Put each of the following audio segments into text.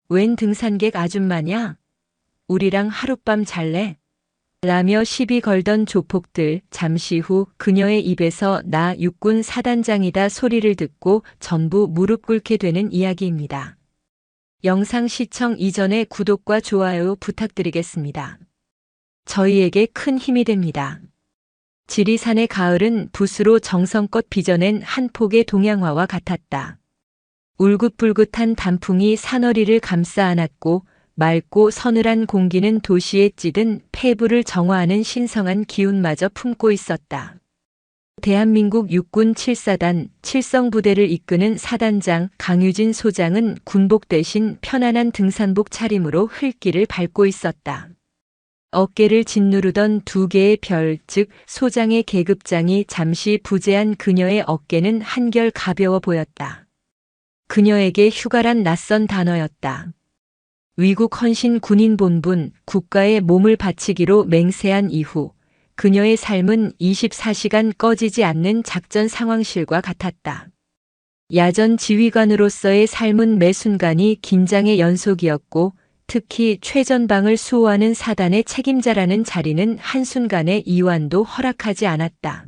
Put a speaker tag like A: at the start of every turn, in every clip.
A: 웬 등산객 아줌마냐? 우리랑 하룻밤 잘래? 라며 시비 걸던 조폭들. 잠시 후 그녀의 입에서 나 육군 사단장이다 소리를 듣고 전부 무릎 꿇게 되는 이야기입니다. 영상 시청 이전에 구독과 좋아요 부탁드리겠습니다. 저희에게 큰 힘이 됩니다. 지리산의 가을은 붓으로 정성껏 빚어낸 한 폭의 동양화와 같았다. 울긋불긋한 단풍이 산허리를 감싸 안았고 맑고 서늘한 공기는 도시에 찌든 폐부를 정화하는 신성한 기운마저 품고 있었다. 대한민국 육군 7사단 칠성부대를 이끄는 사단장 강유진 소장은 군복 대신 편안한 등산복 차림으로 흘길을 밟고 있었다. 어깨를 짓누르던 두 개의 별, 즉 소장의 계급장이 잠시 부재한 그녀의 어깨는 한결 가벼워 보였다. 그녀에게 휴가란 낯선 단어였다. 위국 헌신 군인 본분, 국가에 몸을 바치기로 맹세한 이후 그녀의 삶은 24시간 꺼지지 않는 작전 상황실과 같았다. 야전 지휘관으로서의 삶은 매 순간이 긴장의 연속이었고 특히 최전방을 수호하는 사단의 책임자라는 자리는 한순간의 이완도 허락하지 않았다.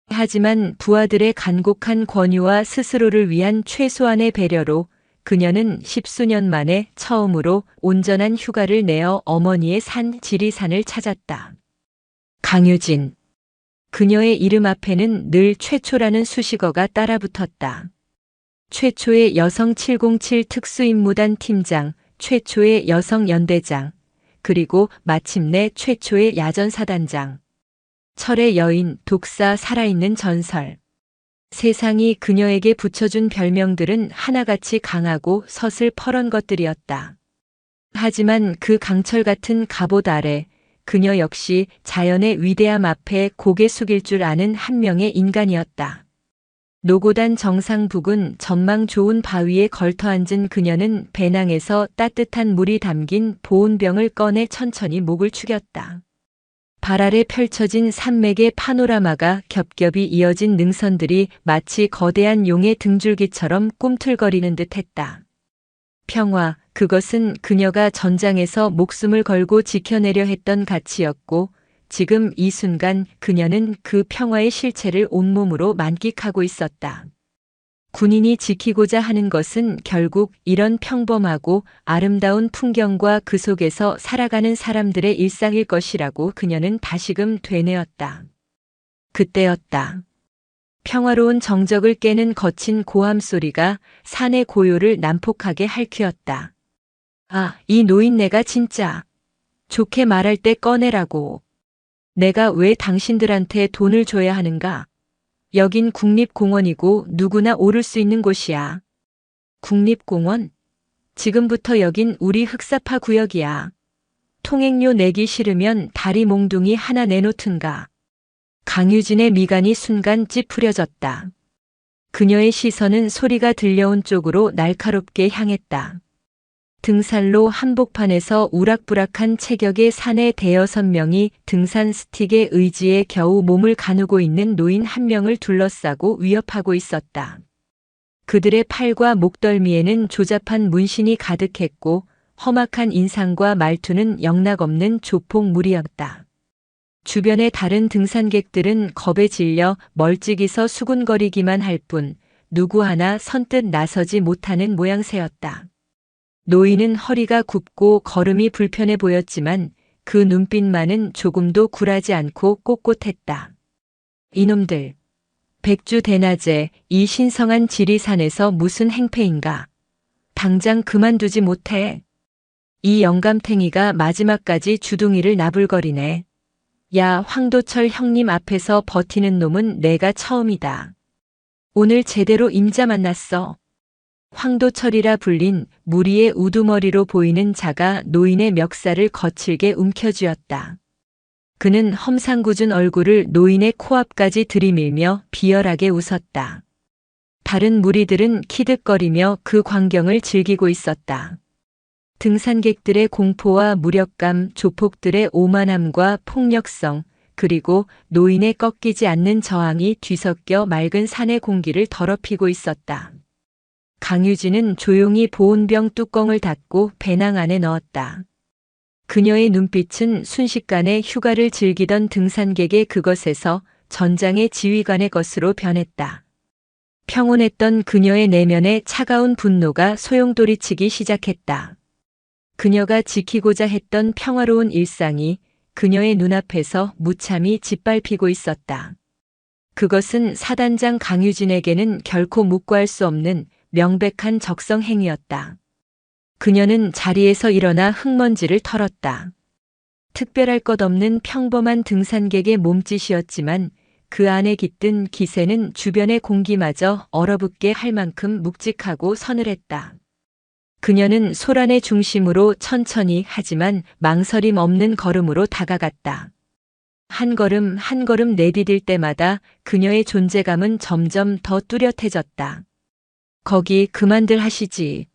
A: 하지만 부하들의 간곡한 권유와 스스로를 위한 최소한의 배려로 그녀는 10수년 만에 처음으로 온전한 휴가를 내어 어머니의 산 지리산을 찾았다. 강유진. 그녀의 이름 앞에는 늘 최초라는 수식어가 따라붙었다. 최초의 여성 707 특수임무단 팀장, 최초의 여성 연대장, 그리고 마침내 최초의 야전사단장. 철의 여인, 독사, 살아있는 전설. 세상이 그녀에게 붙여준 별명들은 하나같이 강하고 서슬퍼런 것들이었다. 하지만 그 강철 같은 갑옷 아래 그녀 역시 자연의 위대함 앞에 고개 숙일 줄 아는 한 명의 인간이었다. 노고단 정상 부근 전망 좋은 바위에 걸터앉은 그녀는 배낭에서 따뜻한 물이 담긴 보온병을 꺼내 천천히 목을 축였다. 발 아래 펼쳐진 산맥의 파노라마가 겹겹이 이어진 능선들이 마치 거대한 용의 등줄기처럼 꿈틀거리는 듯했다. 평화, 그것은 그녀가 전장에서 목숨을 걸고 지켜내려 했던 가치였고 지금 이 순간 그녀는 그 평화의 실체를 온몸으로 만끽하고 있었다. 군인이 지키고자 하는 것은 결국 이런 평범하고 아름다운 풍경과 그 속에서 살아가는 사람들의 일상일 것이라고 그녀는 다시금 되뇌었다. 그때였다. 평화로운 정적을 깨는 거친 고함 소리가 산의 고요를 난폭하게 핥히었다. 아, 이 노인네가 진짜. 좋게 말할 때 꺼내라고. 내가 왜 당신들한테 돈을 줘야 하는가? 여긴 국립공원이고 누구나 오를 수 있는 곳이야. 국립공원? 지금부터 여긴 우리 흑사파 구역이야. 통행료 내기 싫으면 다리 몽둥이 하나 내놓든가. 강유진의 미간이 순간 찌푸려졌다. 그녀의 시선은 소리가 들려온 쪽으로 날카롭게 향했다. 등산로 한복판에서 우락부락한 체격의 사내 대여섯 명이 등산 스틱의 의지에 겨우 몸을 가누고 있는 노인 한 명을 둘러싸고 위협하고 있었다. 그들의 팔과 목덜미에는 조잡한 문신이 가득했고 험악한 인상과 말투는 영락없는 조폭무리였다. 주변의 다른 등산객들은 겁에 질려 멀찍이서 수군거리기만 할 뿐 누구 하나 선뜻 나서지 못하는 모양새였다. 노인은 허리가 굽고 걸음이 불편해 보였지만 그 눈빛만은 조금도 굴하지 않고 꼿꼿했다. 이놈들, 백주 대낮에 이 신성한 지리산에서 무슨 행패인가? 당장 그만두지 못해. 이 영감탱이가 마지막까지 주둥이를 나불거리네. 야, 황도철 형님 앞에서 버티는 놈은 내가 처음이다. 오늘 제대로 임자 만났어. 황도철이라 불린 무리의 우두머리로 보이는 자가 노인의 멱살을 거칠게 움켜쥐었다. 그는 험상궂은 얼굴을 노인의 코앞까지 들이밀며 비열하게 웃었다. 다른 무리들은 키득거리며 그 광경을 즐기고 있었다. 등산객들의 공포와 무력감, 조폭들의 오만함과 폭력성, 그리고 노인의 꺾이지 않는 저항이 뒤섞여 맑은 산의 공기를 더럽히고 있었다. 강유진은 조용히 보온병 뚜껑을 닫고 배낭 안에 넣었다. 그녀의 눈빛은 순식간에 휴가를 즐기던 등산객의 그것에서 전장의 지휘관의 것으로 변했다. 평온했던 그녀의 내면에 차가운 분노가 소용돌이치기 시작했다. 그녀가 지키고자 했던 평화로운 일상이 그녀의 눈앞에서 무참히 짓밟히고 있었다. 그것은 사단장 강유진에게는 결코 묵과할 수 없는 명백한 적성 행위였다. 그녀는 자리에서 일어나 흙먼지를 털었다. 특별할 것 없는 평범한 등산객의 몸짓이었지만 그 안에 깃든 기세는 주변의 공기마저 얼어붙게 할 만큼 묵직하고 서늘했다. 그녀는 소란의 중심으로 천천히 하지만 망설임 없는 걸음으로 다가갔다. 한 걸음 한 걸음 내디딜 때마다 그녀의 존재감은 점점 더 뚜렷해졌다. 거기 그만들 하시지.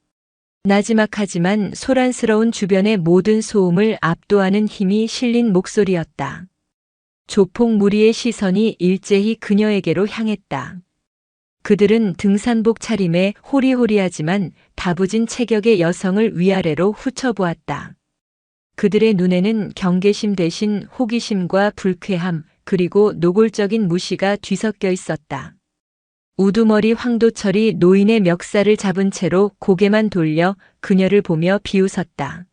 A: 나지막하지만 소란스러운 주변의 모든 소음을 압도하는 힘이 실린 목소리였다. 조폭 무리의 시선이 일제히 그녀에게로 향했다. 그들은 등산복 차림에 호리호리하지만 다부진 체격의 여성을 위아래로 훑어보았다. 그들의 눈에는 경계심 대신 호기심과 불쾌함 그리고 노골적인 무시가 뒤섞여 있었다. 우두머리 황도철이 노인의 멱살을 잡은 채로 고개만 돌려 그녀를 보며 비웃었다.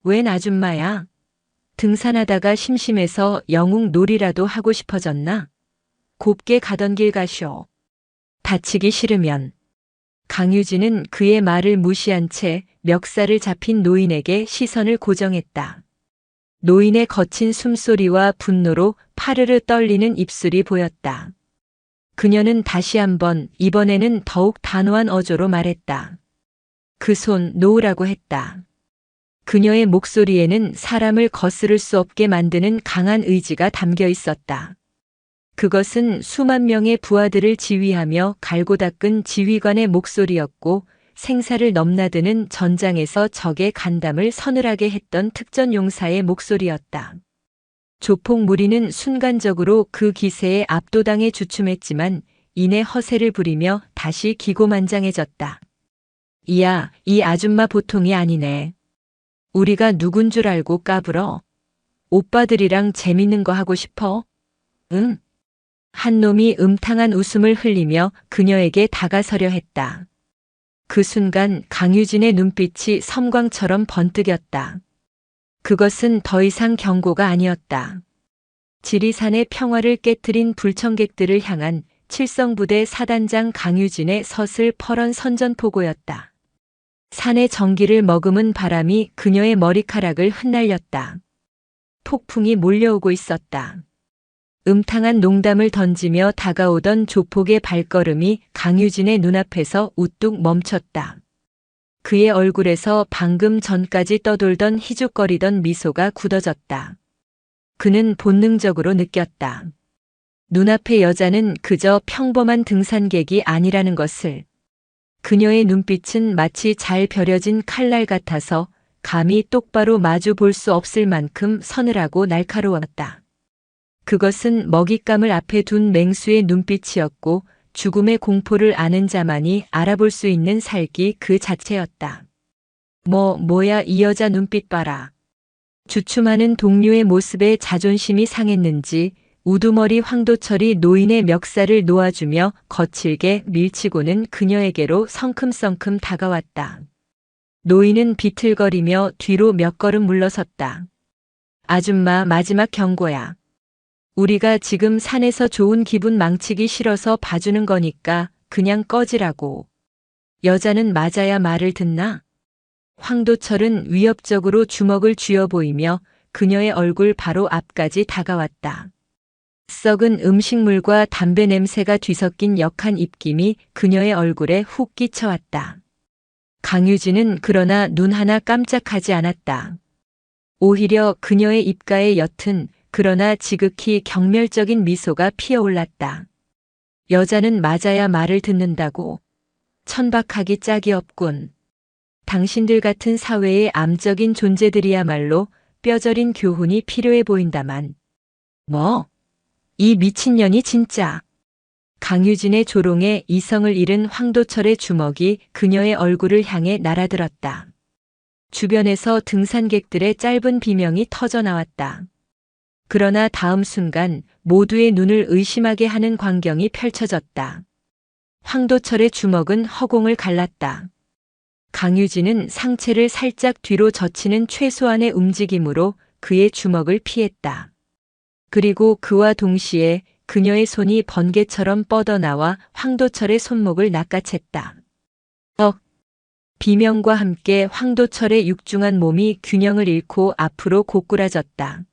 A: 웬 아줌마야? 등산하다가 심심해서 영웅 놀이라도 하고 싶어졌나? 곱게 가던 길 가쇼. 다치기 싫으면. 강유진은 그의 말을 무시한 채 멱살을 잡힌 노인에게 시선을 고정했다. 노인의 거친 숨소리와 분노로 파르르 떨리는 입술이 보였다. 그녀는 다시 한번 이번에는 더욱 단호한 어조로 말했다. 그 손 놓으라고 했다. 그녀의 목소리에는 사람을 거스를 수 없게 만드는 강한 의지가 담겨 있었다. 그것은 수만 명의 부하들을 지휘하며 갈고 닦은 지휘관의 목소리였고 생사를 넘나드는 전장에서 적의 간담을 서늘하게 했던 특전용사의 목소리였다. 조폭 무리는 순간적으로 그 기세에 압도당해 주춤했지만 이내 허세를 부리며 다시 기고만장해졌다. 이야, 이 아줌마 보통이 아니네. 우리가 누군 줄 알고 까불어? 오빠들이랑 재밌는 거 하고 싶어? 응? 한 놈이 음탕한 웃음을 흘리며 그녀에게 다가서려 했다. 그 순간 강유진의 눈빛이 섬광처럼 번뜩였다. 그것은 더 이상 경고가 아니었다. 지리산의 평화를 깨트린 불청객들을 향한 칠성부대 사단장 강유진의 서슬퍼런 선전포고였다. 산의 전기를 머금은 바람이 그녀의 머리카락을 흩날렸다. 폭풍이 몰려오고 있었다. 음탕한 농담을 던지며 다가오던 조폭의 발걸음이 강유진의 눈앞에서 우뚝 멈췄다. 그의 얼굴에서 방금 전까지 떠돌던 희죽거리던 미소가 굳어졌다. 그는 본능적으로 느꼈다. 눈앞의 여자는 그저 평범한 등산객이 아니라는 것을. 그녀의 눈빛은 마치 잘 벼려진 칼날 같아서 감히 똑바로 마주 볼 수 없을 만큼 서늘하고 날카로웠다. 그것은 먹잇감을 앞에 둔 맹수의 눈빛이었고 죽음의 공포를 아는 자만이 알아볼 수 있는 살기 그 자체였다. 뭐야 이 여자 눈빛 봐라. 주춤하는 동료의 모습에 자존심이 상했는지 우두머리 황도철이 노인의 멱살을 놓아주며 거칠게 밀치고는 그녀에게로 성큼성큼 다가왔다. 노인은 비틀거리며 뒤로 몇 걸음 물러섰다. 아줌마 마지막 경고야. 우리가 지금 산에서 좋은 기분 망치기 싫어서 봐주는 거니까 그냥 꺼지라고. 여자는 맞아야 말을 듣나? 황도철은 위협적으로 주먹을 쥐어 보이며 그녀의 얼굴 바로 앞까지 다가왔다. 썩은 음식물과 담배 냄새가 뒤섞인 역한 입김이 그녀의 얼굴에 훅 끼쳐왔다. 강유진은 그러나 눈 하나 깜짝하지 않았다. 오히려 그녀의 입가에 옅은 그러나 지극히 경멸적인 미소가 피어올랐다. 여자는 맞아야 말을 듣는다고. 천박하기 짝이 없군. 당신들 같은 사회의 암적인 존재들이야말로 뼈저린 교훈이 필요해 보인다만. 뭐? 이 미친년이 진짜. 강유진의 조롱에 이성을 잃은 황도철의 주먹이 그녀의 얼굴을 향해 날아들었다. 주변에서 등산객들의 짧은 비명이 터져 나왔다. 그러나 다음 순간 모두의 눈을 의심하게 하는 광경이 펼쳐졌다. 황도철의 주먹은 허공을 갈랐다. 강유진은 상체를 살짝 뒤로 젖히는 최소한의 움직임으로 그의 주먹을 피했다. 그리고 그와 동시에 그녀의 손이 번개처럼 뻗어나와 황도철의 손목을 낚아챘다. 비명과 함께 황도철의 육중한 몸이 균형을 잃고 앞으로 고꾸라졌다.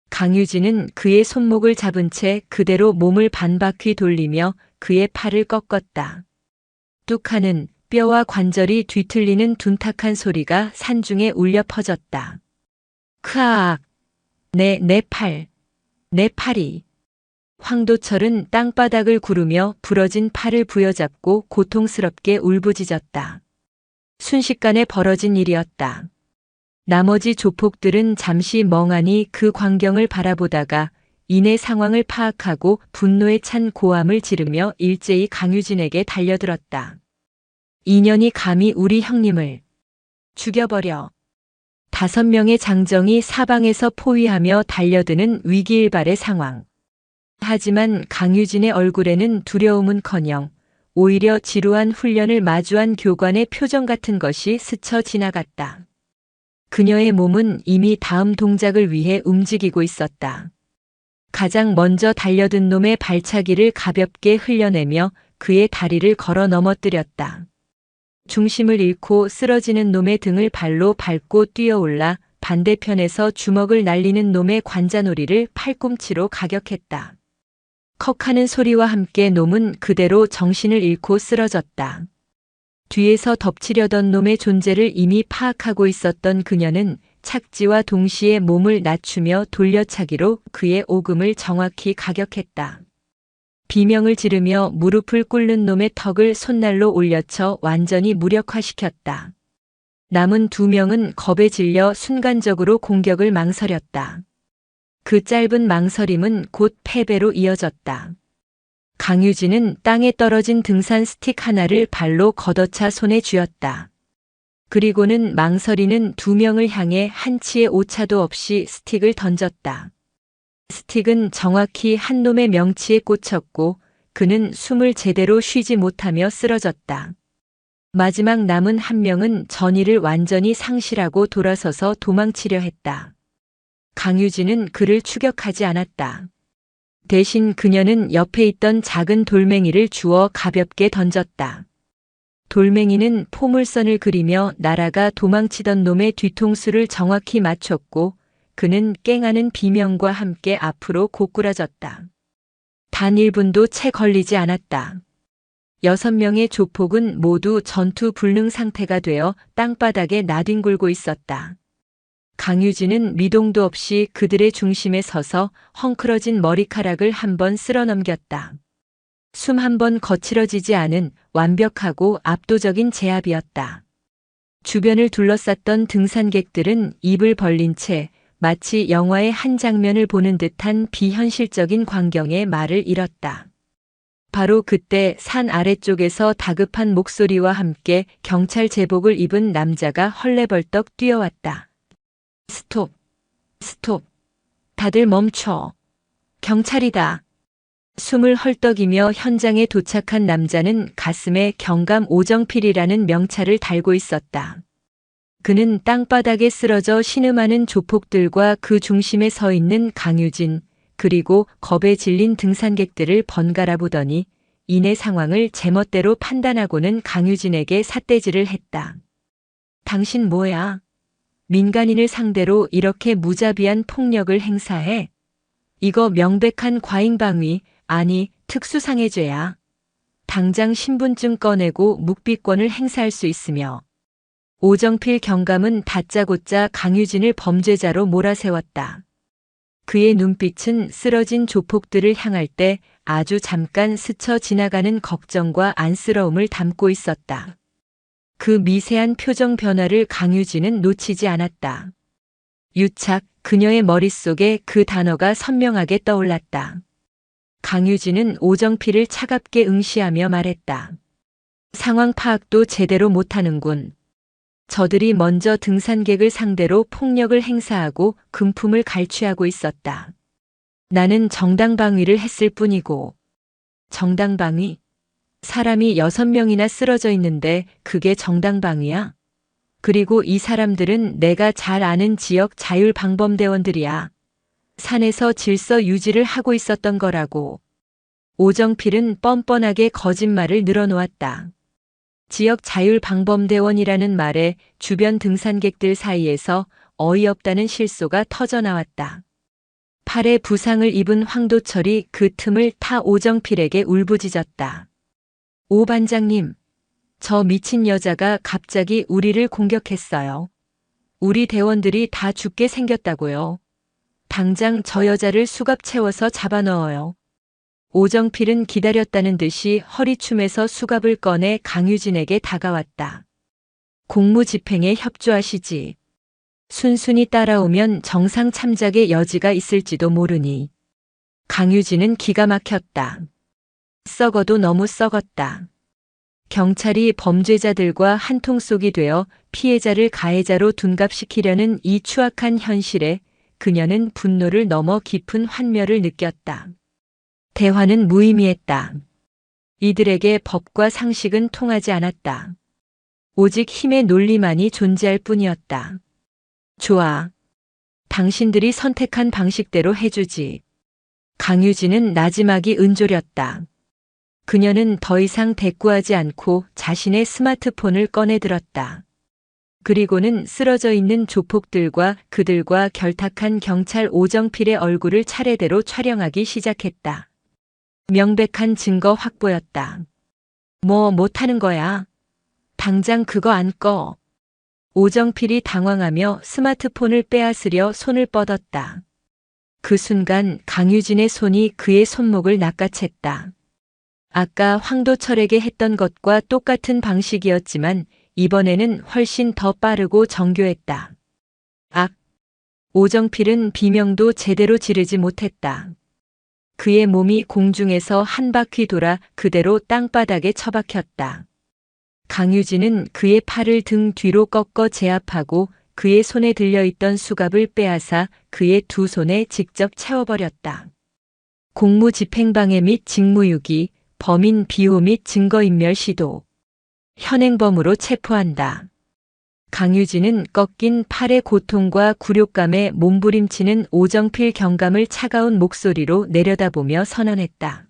A: 강유진은 그의 손목을 잡은 채 그대로 몸을 반바퀴 돌리며 그의 팔을 꺾었다. 뚝 하는 뼈와 관절이 뒤틀리는 둔탁한 소리가 산중에 울려 퍼졌다. 크악! 내 팔이. 황도철은 땅바닥을 구르며 부러진 팔을 부여잡고 고통스럽게 울부짖었다. 순식간에 벌어진 일이었다. 나머지 조폭들은 잠시 멍하니 그 광경을 바라보다가 이내 상황을 파악하고 분노에 찬 고함을 지르며 일제히 강유진에게 달려들었다. 이년이 감히 우리 형님을 죽여버려. 5명의 장정이 사방에서 포위하며 달려드는 위기일발의 상황. 하지만 강유진의 얼굴에는 두려움은커녕 오히려 지루한 훈련을 마주한 교관의 표정 같은 것이 스쳐 지나갔다. 그녀의 몸은 이미 다음 동작을 위해 움직이고 있었다. 가장 먼저 달려든 놈의 발차기를 가볍게 흘려내며 그의 다리를 걸어 넘어뜨렸다. 중심을 잃고 쓰러지는 놈의 등을 발로 밟고 뛰어올라 반대편에서 주먹을 날리는 놈의 관자놀이를 팔꿈치로 가격했다. 컥하는 소리와 함께 놈은 그대로 정신을 잃고 쓰러졌다. 뒤에서 덮치려던 놈의 존재를 이미 파악하고 있었던 그녀는 착지와 동시에 몸을 낮추며 돌려차기로 그의 오금을 정확히 가격했다. 비명을 지르며 무릎을 꿇는 놈의 턱을 손날로 올려쳐 완전히 무력화시켰다. 남은 2명은 겁에 질려 순간적으로 공격을 망설였다. 그 짧은 망설임은 곧 패배로 이어졌다. 강유진은 땅에 떨어진 등산 스틱 하나를 발로 걷어차 손에 쥐었다. 그리고는 망설이는 2명을 향해 한치의 오차도 없이 스틱을 던졌다. 스틱은 정확히 한 놈의 명치에 꽂혔고 그는 숨을 제대로 쉬지 못하며 쓰러졌다. 마지막 남은 1명은 전의를 완전히 상실하고 돌아서서 도망치려 했다. 강유진은 그를 추격하지 않았다. 대신 그녀는 옆에 있던 작은 돌멩이를 주워 가볍게 던졌다. 돌멩이는 포물선을 그리며 날아가 도망치던 놈의 뒤통수를 정확히 맞췄고 그는 깽하는 비명과 함께 앞으로 고꾸라졌다. 단 1분도 채 걸리지 않았다. 6명의 조폭은 모두 전투 불능 상태가 되어 땅바닥에 나뒹굴고 있었다. 강유진은 미동도 없이 그들의 중심에 서서 헝클어진 머리카락을 한번 쓸어 넘겼다. 숨 한 번 거칠어지지 않은 완벽하고 압도적인 제압이었다. 주변을 둘러쌌던 등산객들은 입을 벌린 채 마치 영화의 한 장면을 보는 듯한 비현실적인 광경에 말을 잃었다. 바로 그때 산 아래쪽에서 다급한 목소리와 함께 경찰 제복을 입은 남자가 헐레벌떡 뛰어왔다. 스톱! 스톱! 다들 멈춰! 경찰이다! 숨을 헐떡이며 현장에 도착한 남자는 가슴에 경감 오정필이라는 명찰을 달고 있었다. 그는 땅바닥에 쓰러져 신음하는 조폭들과 그 중심에 서 있는 강유진, 그리고 겁에 질린 등산객들을 번갈아 보더니 이내 상황을 제멋대로 판단하고는 강유진에게 삿대질을 했다. 당신 뭐야? 민간인을 상대로 이렇게 무자비한 폭력을 행사해? 이거 명백한 과잉방위, 아니 특수상해 죄야. 당장 신분증 꺼내고 묵비권을 행사할 수 있으며. 오정필 경감은 다짜고짜 강유진을 범죄자로 몰아세웠다. 그의 눈빛은 쓰러진 조폭들을 향할 때 아주 잠깐 스쳐 지나가는 걱정과 안쓰러움을 담고 있었다. 그 미세한 표정 변화를 강유진은 놓치지 않았다. 유착, 그녀의 머릿속에 그 단어가 선명하게 떠올랐다. 강유진은 오정필을 차갑게 응시하며 말했다. 상황 파악도 제대로 못하는군. 저들이 먼저 등산객을 상대로 폭력을 행사하고 금품을 갈취하고 있었다. 나는 정당방위를 했을 뿐이고. 정당방위? 사람이 6명이나 쓰러져 있는데 그게 정당방위야? 그리고 이 사람들은 내가 잘 아는 지역 자율방범대원들이야. 산에서 질서 유지를 하고 있었던 거라고. 오정필은 뻔뻔하게 거짓말을 늘어놓았다. 지역 자율방범대원이라는 말에 주변 등산객들 사이에서 어이없다는 실소가 터져나왔다. 팔에 부상을 입은 황도철이 그 틈을 타 오정필에게 울부짖었다. 오 반장님, 저 미친 여자가 갑자기 우리를 공격했어요. 우리 대원들이 다 죽게 생겼다고요. 당장 저 여자를 수갑 채워서 잡아넣어요. 오정필은 기다렸다는 듯이 허리춤에서 수갑을 꺼내 강유진에게 다가왔다. 공무집행에 협조하시지. 순순히 따라오면 정상 참작의 여지가 있을지도 모르니. 강유진은 기가 막혔다. 썩어도 너무 썩었다. 경찰이 범죄자들과 한통속이 되어 피해자를 가해자로 둔갑시키려는 이 추악한 현실에 그녀는 분노를 넘어 깊은 환멸을 느꼈다. 대화는 무의미했다. 이들에게 법과 상식은 통하지 않았다. 오직 힘의 논리만이 존재할 뿐이었다. 좋아. 당신들이 선택한 방식대로 해주지. 강유진은 나지막이 은졸였다. 그녀는 더 이상 대꾸하지 않고 자신의 스마트폰을 꺼내들었다. 그리고는 쓰러져 있는 조폭들과 그들과 결탁한 경찰 오정필의 얼굴을 차례대로 촬영하기 시작했다. 명백한 증거 확보였다. 뭐 못하는 거야? 당장 그거 안 꺼. 오정필이 당황하며 스마트폰을 빼앗으려 손을 뻗었다. 그 순간 강유진의 손이 그의 손목을 낚아챘다. 아까 황도철에게 했던 것과 똑같은 방식이었지만 이번에는 훨씬 더 빠르고 정교했다. 악! 오정필은 비명도 제대로 지르지 못했다. 그의 몸이 공중에서 한 바퀴 돌아 그대로 땅바닥에 처박혔다. 강유진은 그의 팔을 등 뒤로 꺾어 제압하고 그의 손에 들려있던 수갑을 빼앗아 그의 두 손에 직접 채워버렸다. 공무집행방해 및 직무유기, 범인 비호 및 증거인멸 시도. 현행범으로 체포한다. 강유진은 꺾인 팔의 고통과 굴욕감에 몸부림치는 오정필 경감을 차가운 목소리로 내려다보며 선언했다.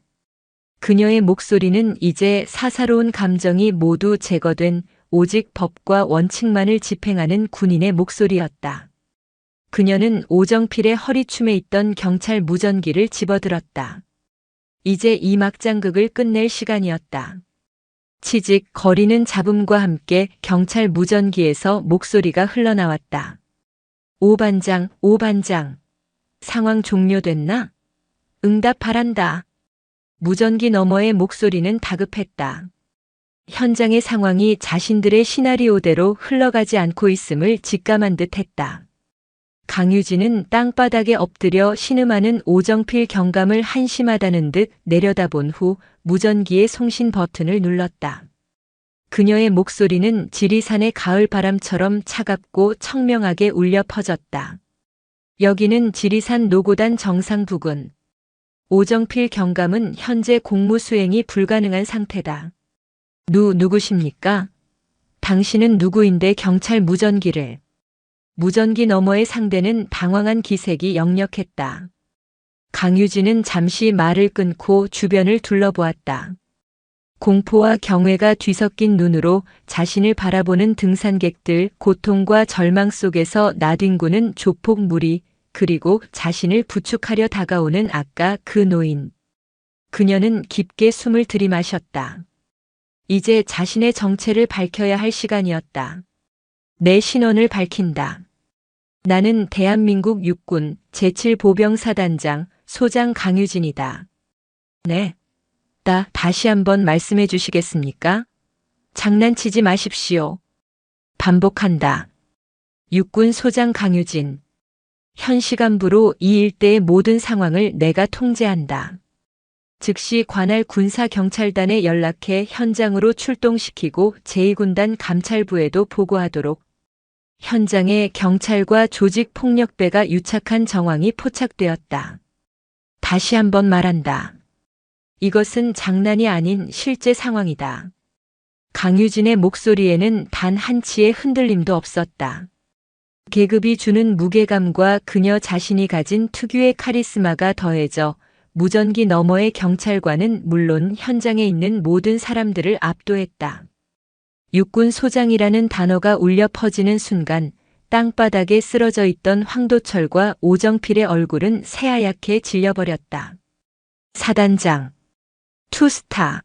A: 그녀의 목소리는 이제 사사로운 감정이 모두 제거된 오직 법과 원칙만을 집행하는 군인의 목소리였다. 그녀는 오정필의 허리춤에 있던 경찰 무전기를 집어들었다. 이제 이 막장극을 끝낼 시간이었다. 치직 거리는 잡음과 함께 경찰 무전기에서 목소리가 흘러나왔다. 오 반장, 오 반장. 상황 종료됐나? 응답하란다. 무전기 너머의 목소리는 다급했다. 현장의 상황이 자신들의 시나리오대로 흘러가지 않고 있음을 직감한 듯 했다. 강유진은 땅바닥에 엎드려 신음하는 오정필 경감을 한심하다는 듯 내려다본 후 무전기의 송신 버튼을 눌렀다. 그녀의 목소리는 지리산의 가을 바람처럼 차갑고 청명하게 울려 퍼졌다. 여기는 지리산 노고단 정상 부근. 오정필 경감은 현재 공무 수행이 불가능한 상태다. 누구십니까? 당신은 누구인데 경찰 무전기를. 무전기 너머의 상대는 당황한 기색이 역력했다. 강유진은 잠시 말을 끊고 주변을 둘러보았다. 공포와 경외가 뒤섞인 눈으로 자신을 바라보는 등산객들, 고통과 절망 속에서 나뒹구는 조폭 무리, 그리고 자신을 부축하려 다가오는 아까 그 노인. 그녀는 깊게 숨을 들이마셨다. 이제 자신의 정체를 밝혀야 할 시간이었다. 내 신원을 밝힌다. 나는 대한민국 육군 제7보병사단장 소장 강유진이다. 네. 다시 한번 말씀해 주시겠습니까? 장난치지 마십시오. 반복한다. 육군 소장 강유진. 현 시간부로 이 일대의 모든 상황을 내가 통제한다. 즉시 관할 군사경찰단에 연락해 현장으로 출동시키고 제2군단 감찰부에도 보고하도록. 현장에 경찰과 조직폭력배가 유착한 정황이 포착되었다. 다시 한번 말한다. 이것은 장난이 아닌 실제 상황이다. 강유진의 목소리에는 단 한치의 흔들림도 없었다. 계급이 주는 무게감과 그녀 자신이 가진 특유의 카리스마가 더해져 무전기 너머의 경찰관은 물론 현장에 있는 모든 사람들을 압도했다. 육군 소장이라는 단어가 울려 퍼지는 순간 땅바닥에 쓰러져 있던 황도철과 오정필의 얼굴은 새하얗게 질려버렸다. 사단장, 투스타.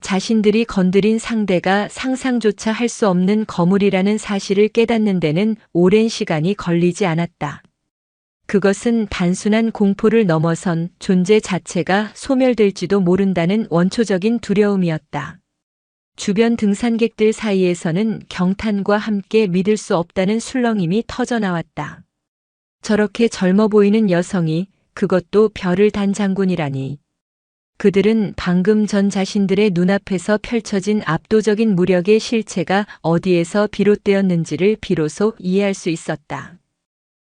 A: 자신들이 건드린 상대가 상상조차 할 수 없는 거물이라는 사실을 깨닫는 데는 오랜 시간이 걸리지 않았다. 그것은 단순한 공포를 넘어선 존재 자체가 소멸될지도 모른다는 원초적인 두려움이었다. 주변 등산객들 사이에서는 경탄과 함께 믿을 수 없다는 술렁임이 터져나왔다. 저렇게 젊어 보이는 여성이, 그것도 별을 단 장군이라니. 그들은 방금 전 자신들의 눈앞에서 펼쳐진 압도적인 무력의 실체가 어디에서 비롯되었는지를 비로소 이해할 수 있었다.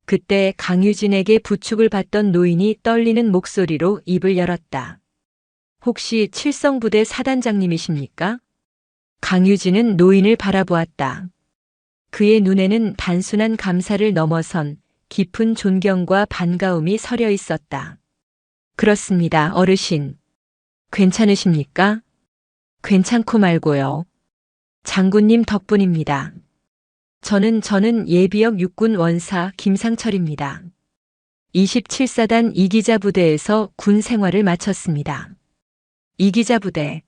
A: 그때 강유진에게 부축을 받던 노인이 떨리는 목소리로 입을 열었다. 혹시 칠성부대 사단장님이십니까? 강유진은 노인을 바라보았다. 그의 눈에는 단순한 감사를 넘어선 깊은 존경과 반가움이 서려 있었다. 그렇습니다, 어르신. 괜찮으십니까? 괜찮고 말고요. 장군님 덕분입니다. 저는 예비역 육군 원사 김상철입니다. 27사단 이기자 부대에서 군 생활을 마쳤습니다. 이기자 부대.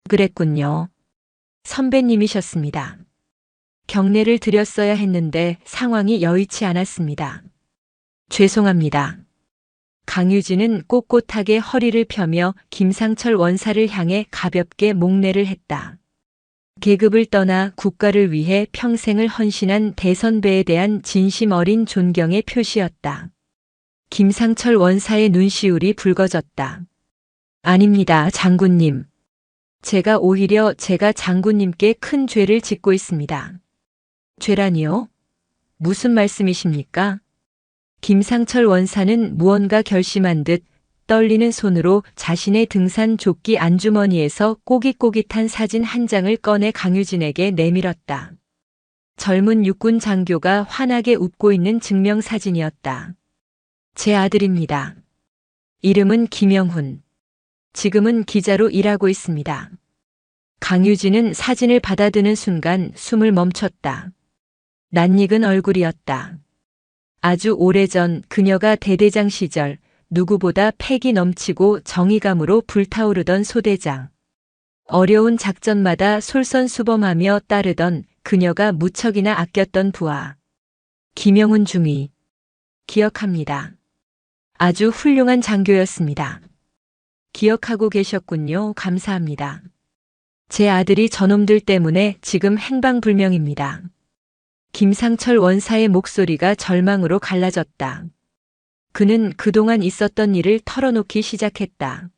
A: 그랬군요. 선배님이셨습니다. 경례를 드렸어야 했는데 상황이 여의치 않았습니다. 죄송합니다. 강유진은 꼿꼿하게 허리를 펴며 김상철 원사를 향해 가볍게 목례를 했다. 계급을 떠나 국가를 위해 평생을 헌신한 대선배에 대한 진심 어린 존경의 표시였다. 김상철 원사의 눈시울이 붉어졌다. 아닙니다, 장군님. 오히려 제가 장군님께 큰 죄를 짓고 있습니다. 죄라니요? 무슨 말씀이십니까? 김상철 원사는 무언가 결심한 듯 떨리는 손으로 자신의 등산 조끼 안주머니에서 꼬깃꼬깃한 사진 한 장을 꺼내 강유진에게 내밀었다. 젊은 육군 장교가 환하게 웃고 있는 증명사진이었다. 제 아들입니다. 이름은 김영훈. 지금은 기자로 일하고 있습니다. 강유진은 사진을 받아드는 순간 숨을 멈췄다. 낯익은 얼굴이었다. 아주 오래전 그녀가 대대장 시절 누구보다 패기 넘치고 정의감으로 불타오르던 소대장. 어려운 작전마다 솔선수범하며 따르던 그녀가 무척이나 아꼈던 부하. 김영훈 중위. 기억합니다. 아주 훌륭한 장교였습니다. 기억하고 계셨군요. 감사합니다. 제 아들이 저놈들 때문에 지금 행방불명입니다. 김상철 원사의 목소리가 절망으로 갈라졌다. 그는 그동안 있었던 일을 털어놓기 시작했다.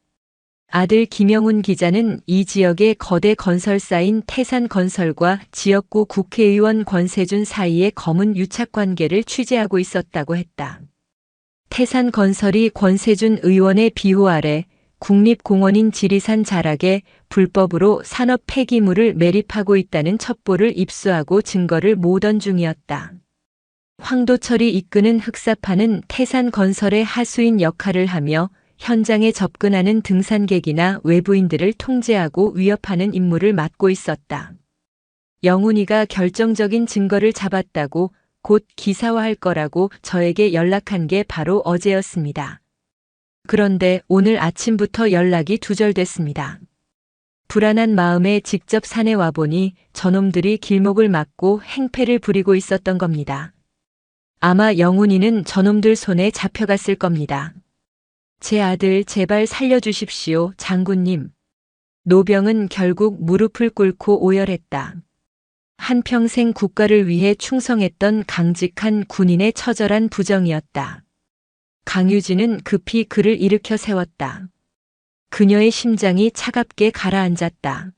A: 아들 김영훈 기자는 이 지역의 거대 건설사인 태산건설과 지역구 국회의원 권세준 사이의 검은 유착관계를 취재하고 있었다고 했다. 태산건설이 권세준 의원의 비호 아래 국립공원인 지리산 자락에 불법으로 산업 폐기물을 매립하고 있다는 첩보를 입수하고 증거를 모던 중이었다. 황도철이 이끄는 흑사파는 태산건설의 하수인 역할을 하며 현장에 접근하는 등산객이나 외부인들을 통제하고 위협하는 임무를 맡고 있었다. 영훈이가 결정적인 증거를 잡았다고 곧 기사화할 거라고 저에게 연락한 게 바로 어제였습니다. 그런데 오늘 아침부터 연락이 두절됐습니다. 불안한 마음에 직접 산에 와보니 저놈들이 길목을 막고 행패를 부리고 있었던 겁니다. 아마 영훈이는 저놈들 손에 잡혀갔을 겁니다. 제 아들 제발 살려주십시오, 장군님. 노병은 결국 무릎을 꿇고 오열했다. 한평생 국가를 위해 충성했던 강직한 군인의 처절한 부정이었다. 강유진은 급히 그를 일으켜 세웠다. 그녀의 심장이 차갑게 가라앉았다.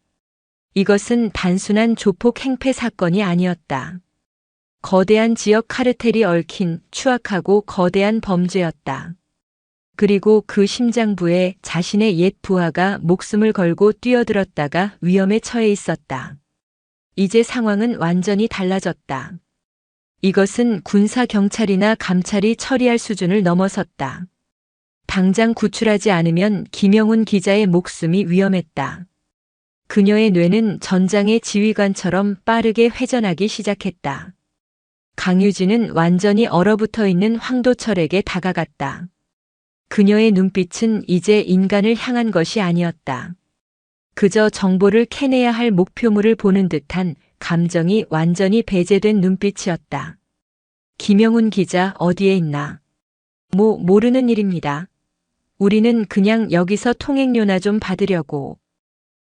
A: 이것은 단순한 조폭 행패 사건이 아니었다. 거대한 지역 카르텔이 얽힌 추악하고 거대한 범죄였다. 그리고 그 심장부에 자신의 옛 부하가 목숨을 걸고 뛰어들었다가 위험에 처해 있었다. 이제 상황은 완전히 달라졌다. 이것은 군사 경찰이나 감찰이 처리할 수준을 넘어섰다. 당장 구출하지 않으면 김영훈 기자의 목숨이 위험했다. 그녀의 뇌는 전장의 지휘관처럼 빠르게 회전하기 시작했다. 강유진은 완전히 얼어붙어 있는 황도철에게 다가갔다. 그녀의 눈빛은 이제 인간을 향한 것이 아니었다. 그저 정보를 캐내야 할 목표물을 보는 듯한 감정이 완전히 배제된 눈빛이었다. 김영훈 기자 어디에 있나? 모르는 일입니다. 우리는 그냥 여기서 통행료나 좀 받으려고.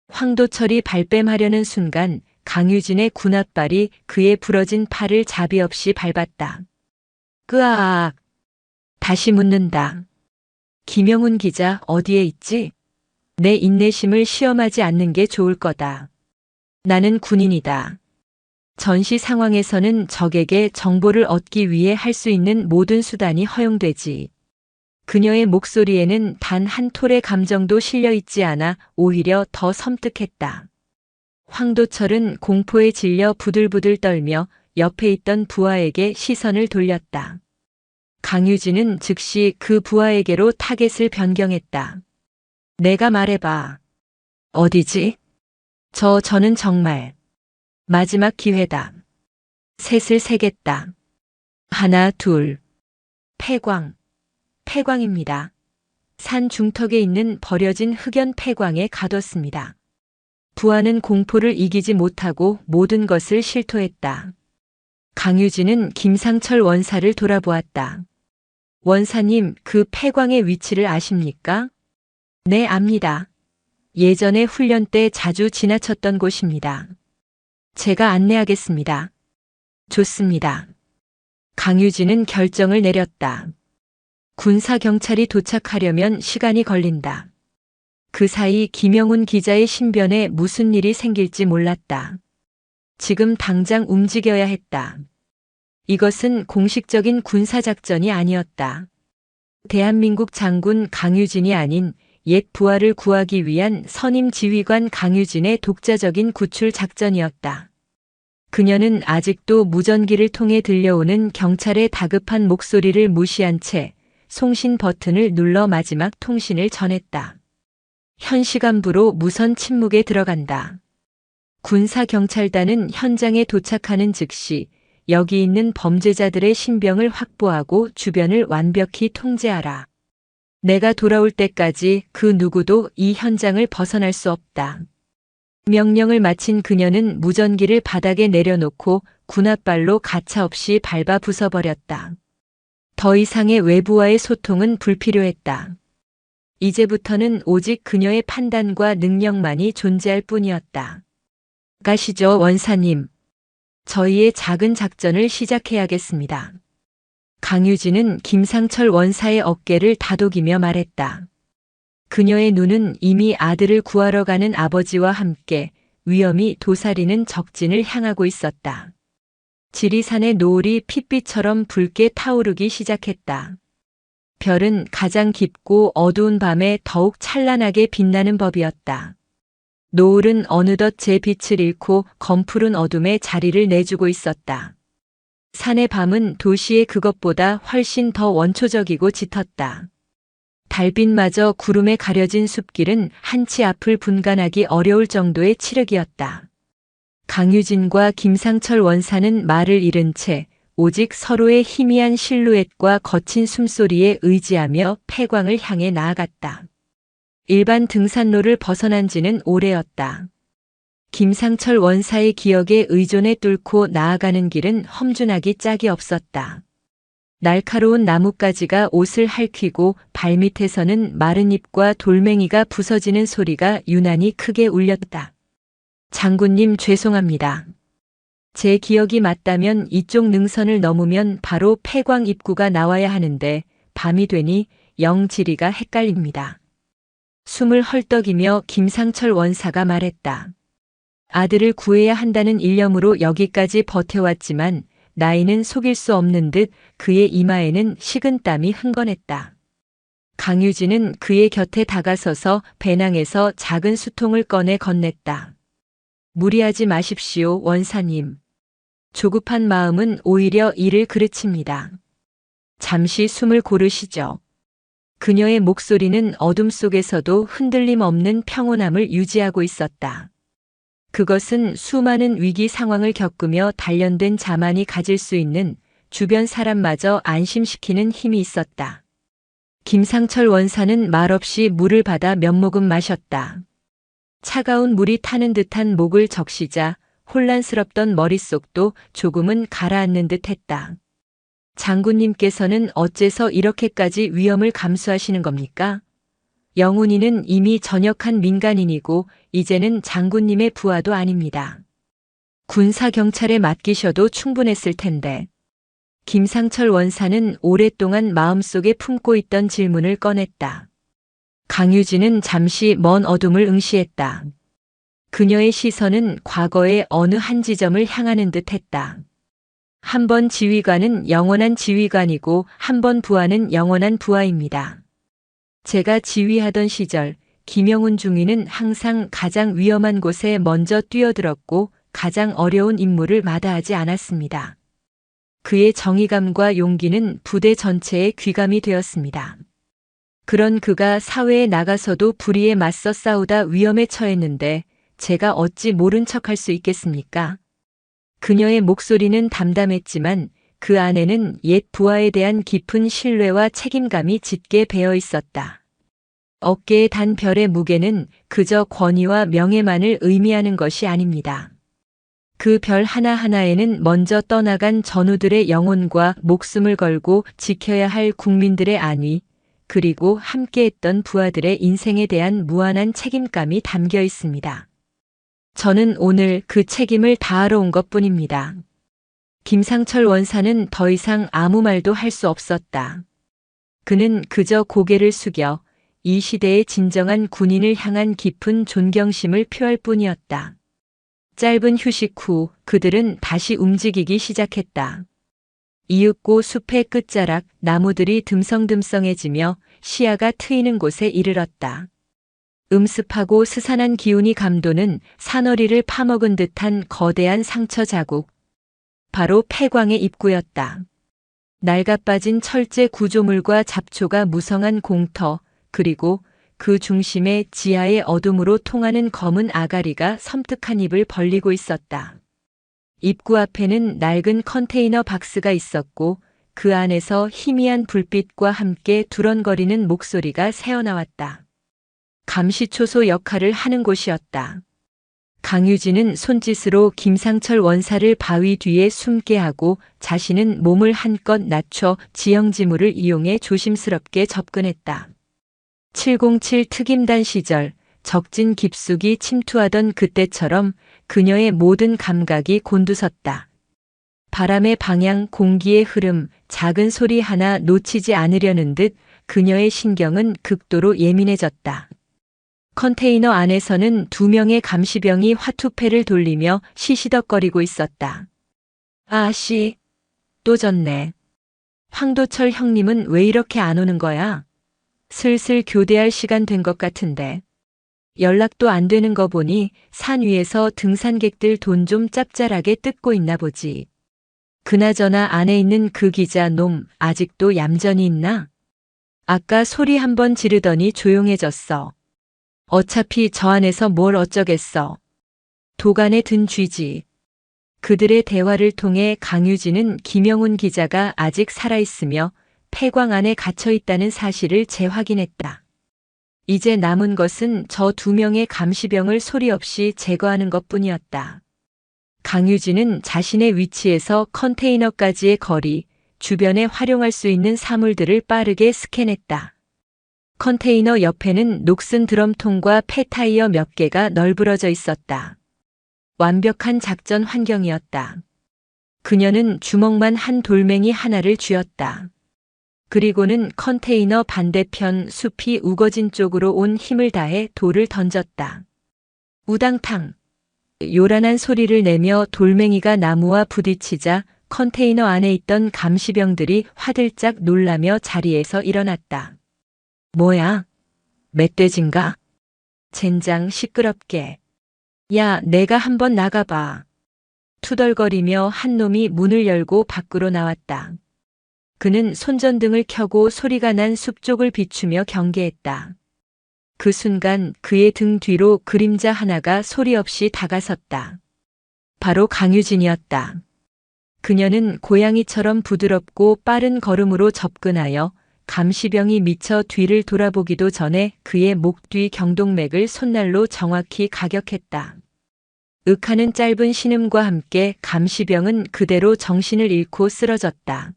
A: 황도철이 발뺌하려는 순간 강유진의 군홧발이 그의 부러진 팔을 자비 없이 밟았다. 끄아악. 다시 묻는다. 김영훈 기자 어디에 있지? 내 인내심을 시험하지 않는 게 좋을 거다. 나는 군인이다. 전시 상황에서는 적에게 정보를 얻기 위해 할 수 있는 모든 수단이 허용되지. 그녀의 목소리에는 단 한 톨의 감정도 실려 있지 않아 오히려 더 섬뜩했다. 황도철은 공포에 질려 부들부들 떨며 옆에 있던 부하에게 시선을 돌렸다. 강유진은 즉시 그 부하에게로 타겟을 변경했다. 내가 말해봐. 어디지? 저는 정말 마지막 기회다. 셋을 세겠다. 하나, 둘. 폐광입니다. 산 중턱에 있는 버려진 흑연 폐광에 가뒀습니다. 부하는 공포를 이기지 못하고 모든 것을 실토했다. 강유진은 김상철 원사를 돌아보았다. 원사님, 그 폐광의 위치를 아십니까? 네, 압니다. 예전에 훈련 때 자주 지나쳤던 곳입니다. 제가 안내하겠습니다. 좋습니다. 강유진은 결정을 내렸다. 군사경찰이 도착하려면 시간이 걸린다. 그 사이 김영훈 기자의 신변에 무슨 일이 생길지 몰랐다. 지금 당장 움직여야 했다. 이것은 공식적인 군사작전이 아니었다. 대한민국 장군 강유진이 아닌 옛 부하를 구하기 위한 선임 지휘관 강유진의 독자적인 구출 작전이었다. 그녀는 아직도 무전기를 통해 들려오는 경찰의 다급한 목소리를 무시한 채 송신 버튼을 눌러 마지막 통신을 전했다. 현 시간부로 무선 침묵에 들어간다. 군사경찰단은 현장에 도착하는 즉시 여기 있는 범죄자들의 신병을 확보하고 주변을 완벽히 통제하라. 내가 돌아올 때까지 그 누구도 이 현장을 벗어날 수 없다. 명령을 마친 그녀는 무전기를 바닥에 내려놓고 군홧발로 가차없이 밟아 부숴버렸다. 더 이상의 외부와의 소통은 불필요했다. 이제부터는 오직 그녀의 판단과 능력만이 존재할 뿐이었다. 가시죠, 원사님. 저희의 작은 작전을 시작해야겠습니다. 강유진은 김상철 원사의 어깨를 다독이며 말했다. 그녀의 눈은 이미 아들을 구하러 가는 아버지와 함께 위험이 도사리는 적진을 향하고 있었다. 지리산의 노을이 핏빛처럼 붉게 타오르기 시작했다. 별은 가장 깊고 어두운 밤에 더욱 찬란하게 빛나는 법이었다. 노을은 어느덧 제 빛을 잃고 검푸른 어둠에 자리를 내주고 있었다. 산의 밤은 도시의 그것보다 훨씬 더 원초적이고 짙었다. 달빛마저 구름에 가려진 숲길은 한치 앞을 분간하기 어려울 정도의 칠흑이었다. 강유진과 김상철 원사는 말을 잃은 채 오직 서로의 희미한 실루엣과 거친 숨소리에 의지하며 폐광을 향해 나아갔다. 일반 등산로를 벗어난 지는 오래였다. 김상철 원사의 기억에 의존해 뚫고 나아가는 길은 험준하기 짝이 없었다. 날카로운 나뭇가지가 옷을 핥히고 발밑에서는 마른 잎과 돌멩이가 부서지는 소리가 유난히 크게 울렸다. 장군님, 죄송합니다. 제 기억이 맞다면 이쪽 능선을 넘으면 바로 폐광 입구가 나와야 하는데 밤이 되니 영 지리가 헷갈립니다. 숨을 헐떡이며 김상철 원사가 말했다. 아들을 구해야 한다는 일념으로 여기까지 버텨왔지만 나이는 속일 수 없는 듯 그의 이마에는 식은땀이 흥건했다. 강유진은 그의 곁에 다가서서 배낭에서 작은 수통을 꺼내 건넸다. 무리하지 마십시오, 원사님. 조급한 마음은 오히려 일을 그르칩니다. 잠시 숨을 고르시죠. 그녀의 목소리는 어둠 속에서도 흔들림 없는 평온함을 유지하고 있었다. 그것은 수많은 위기 상황을 겪으며 단련된 자만이 가질 수 있는 주변 사람마저 안심시키는 힘이 있었다. 김상철 원사는 말없이 물을 받아 몇 모금 마셨다. 차가운 물이 타는 듯한 목을 적시자 혼란스럽던 머릿속도 조금은 가라앉는 듯 했다. 장군님께서는 어째서 이렇게까지 위험을 감수하시는 겁니까? 영훈이는 이미 전역한 민간인이고 이제는 장군님의 부하도 아닙니다. 군사경찰에 맡기셔도 충분했을 텐데. 김상철 원사는 오랫동안 마음속에 품고 있던 질문을 꺼냈다. 강유진은 잠시 먼 어둠을 응시했다. 그녀의 시선은 과거의 어느 한 지점을 향하는 듯 했다. 한 번 지휘관은 영원한 지휘관이고 한 번 부하는 영원한 부하입니다. 제가 지휘하던 시절 김영훈 중위는 항상 가장 위험한 곳에 먼저 뛰어들었고 가장 어려운 임무를 마다하지 않았습니다. 그의 정의감과 용기는 부대 전체에 귀감이 되었습니다. 그런 그가 사회에 나가서도 불의에 맞서 싸우다 위험에 처했는데 제가 어찌 모른 척할 수 있겠습니까? 그녀의 목소리는 담담했지만 그 안에는 옛 부하에 대한 깊은 신뢰와 책임감이 짙게 배어 있었다. 어깨에 단 별의 무게는 그저 권위와 명예만을 의미하는 것이 아닙니다. 그 별 하나하나에는 먼저 떠나간 전우들의 영혼과 목숨을 걸고 지켜야 할 국민들의 안위, 그리고 함께했던 부하들의 인생에 대한 무한한 책임감이 담겨 있습니다. 저는 오늘 그 책임을 다하러 온 것뿐입니다. 김상철 원사는 더 이상 아무 말도 할 수 없었다. 그는 그저 고개를 숙여 이 시대의 진정한 군인을 향한 깊은 존경심을 표할 뿐이었다. 짧은 휴식 후 그들은 다시 움직이기 시작했다. 이윽고 숲의 끝자락 나무들이 듬성듬성해지며 시야가 트이는 곳에 이르렀다. 음습하고 스산한 기운이 감도는 사너리를 파먹은 듯한 거대한 상처 자국. 바로 폐광의 입구였다. 낡아빠진 철제 구조물과 잡초가 무성한 공터, 그리고 그 중심에 지하의 어둠으로 통하는 검은 아가리가 섬뜩한 입을 벌리고 있었다. 입구 앞에는 낡은 컨테이너 박스가 있었고 그 안에서 희미한 불빛과 함께 두런거리는 목소리가 새어나왔다. 감시초소 역할을 하는 곳이었다. 강유진은 손짓으로 김상철 원사를 바위 뒤에 숨게 하고 자신은 몸을 한껏 낮춰 지형지물을 이용해 조심스럽게 접근했다. 707 특임단 시절 적진 깊숙이 침투하던 그때처럼 그녀의 모든 감각이 곤두섰다. 바람의 방향, 공기의 흐름, 작은 소리 하나 놓치지 않으려는 듯 그녀의 신경은 극도로 예민해졌다. 컨테이너 안에서는 2명의 감시병이 화투패를 돌리며 시시덕거리고 있었다. 아씨, 또 졌네. 황도철 형님은 왜 이렇게 안 오는 거야? 슬슬 교대할 시간 된 것 같은데. 연락도 안 되는 거 보니 산 위에서 등산객들 돈 좀 짭짤하게 뜯고 있나 보지. 그나저나 안에 있는 그 기자 놈 아직도 얌전히 있나? 아까 소리 한번 지르더니 조용해졌어. 어차피 저 안에서 뭘 어쩌겠어. 도간에 든 쥐지. 그들의 대화를 통해 강유진은 김영훈 기자가 아직 살아있으며 폐광 안에 갇혀 있다는 사실을 재확인했다. 이제 남은 것은 저 2명의 감시병을 소리 없이 제거하는 것뿐이었다. 강유진은 자신의 위치에서 컨테이너까지의 거리, 주변에 활용할 수 있는 사물들을 빠르게 스캔했다. 컨테이너 옆에는 녹슨 드럼통과 폐타이어 몇 개가 널브러져 있었다. 완벽한 작전 환경이었다. 그녀는 주먹만 한 돌멩이 하나를 쥐었다. 그리고는 컨테이너 반대편 숲이 우거진 쪽으로 온 힘을 다해 돌을 던졌다. 우당탕. 요란한 소리를 내며 돌멩이가 나무와 부딪히자 컨테이너 안에 있던 감시병들이 화들짝 놀라며 자리에서 일어났다. 뭐야? 멧돼진가? 젠장 시끄럽게. 야, 내가 한번 나가봐. 투덜거리며 한 놈이 문을 열고 밖으로 나왔다. 그는 손전등을 켜고 소리가 난 숲 쪽을 비추며 경계했다. 그 순간 그의 등 뒤로 그림자 하나가 소리 없이 다가섰다. 바로 강유진이었다. 그녀는 고양이처럼 부드럽고 빠른 걸음으로 접근하여 감시병이 미쳐 뒤를 돌아보기도 전에 그의 목 뒤 경동맥을 손날로 정확히 가격했다. 윽하는 짧은 신음과 함께 감시병은 그대로 정신을 잃고 쓰러졌다.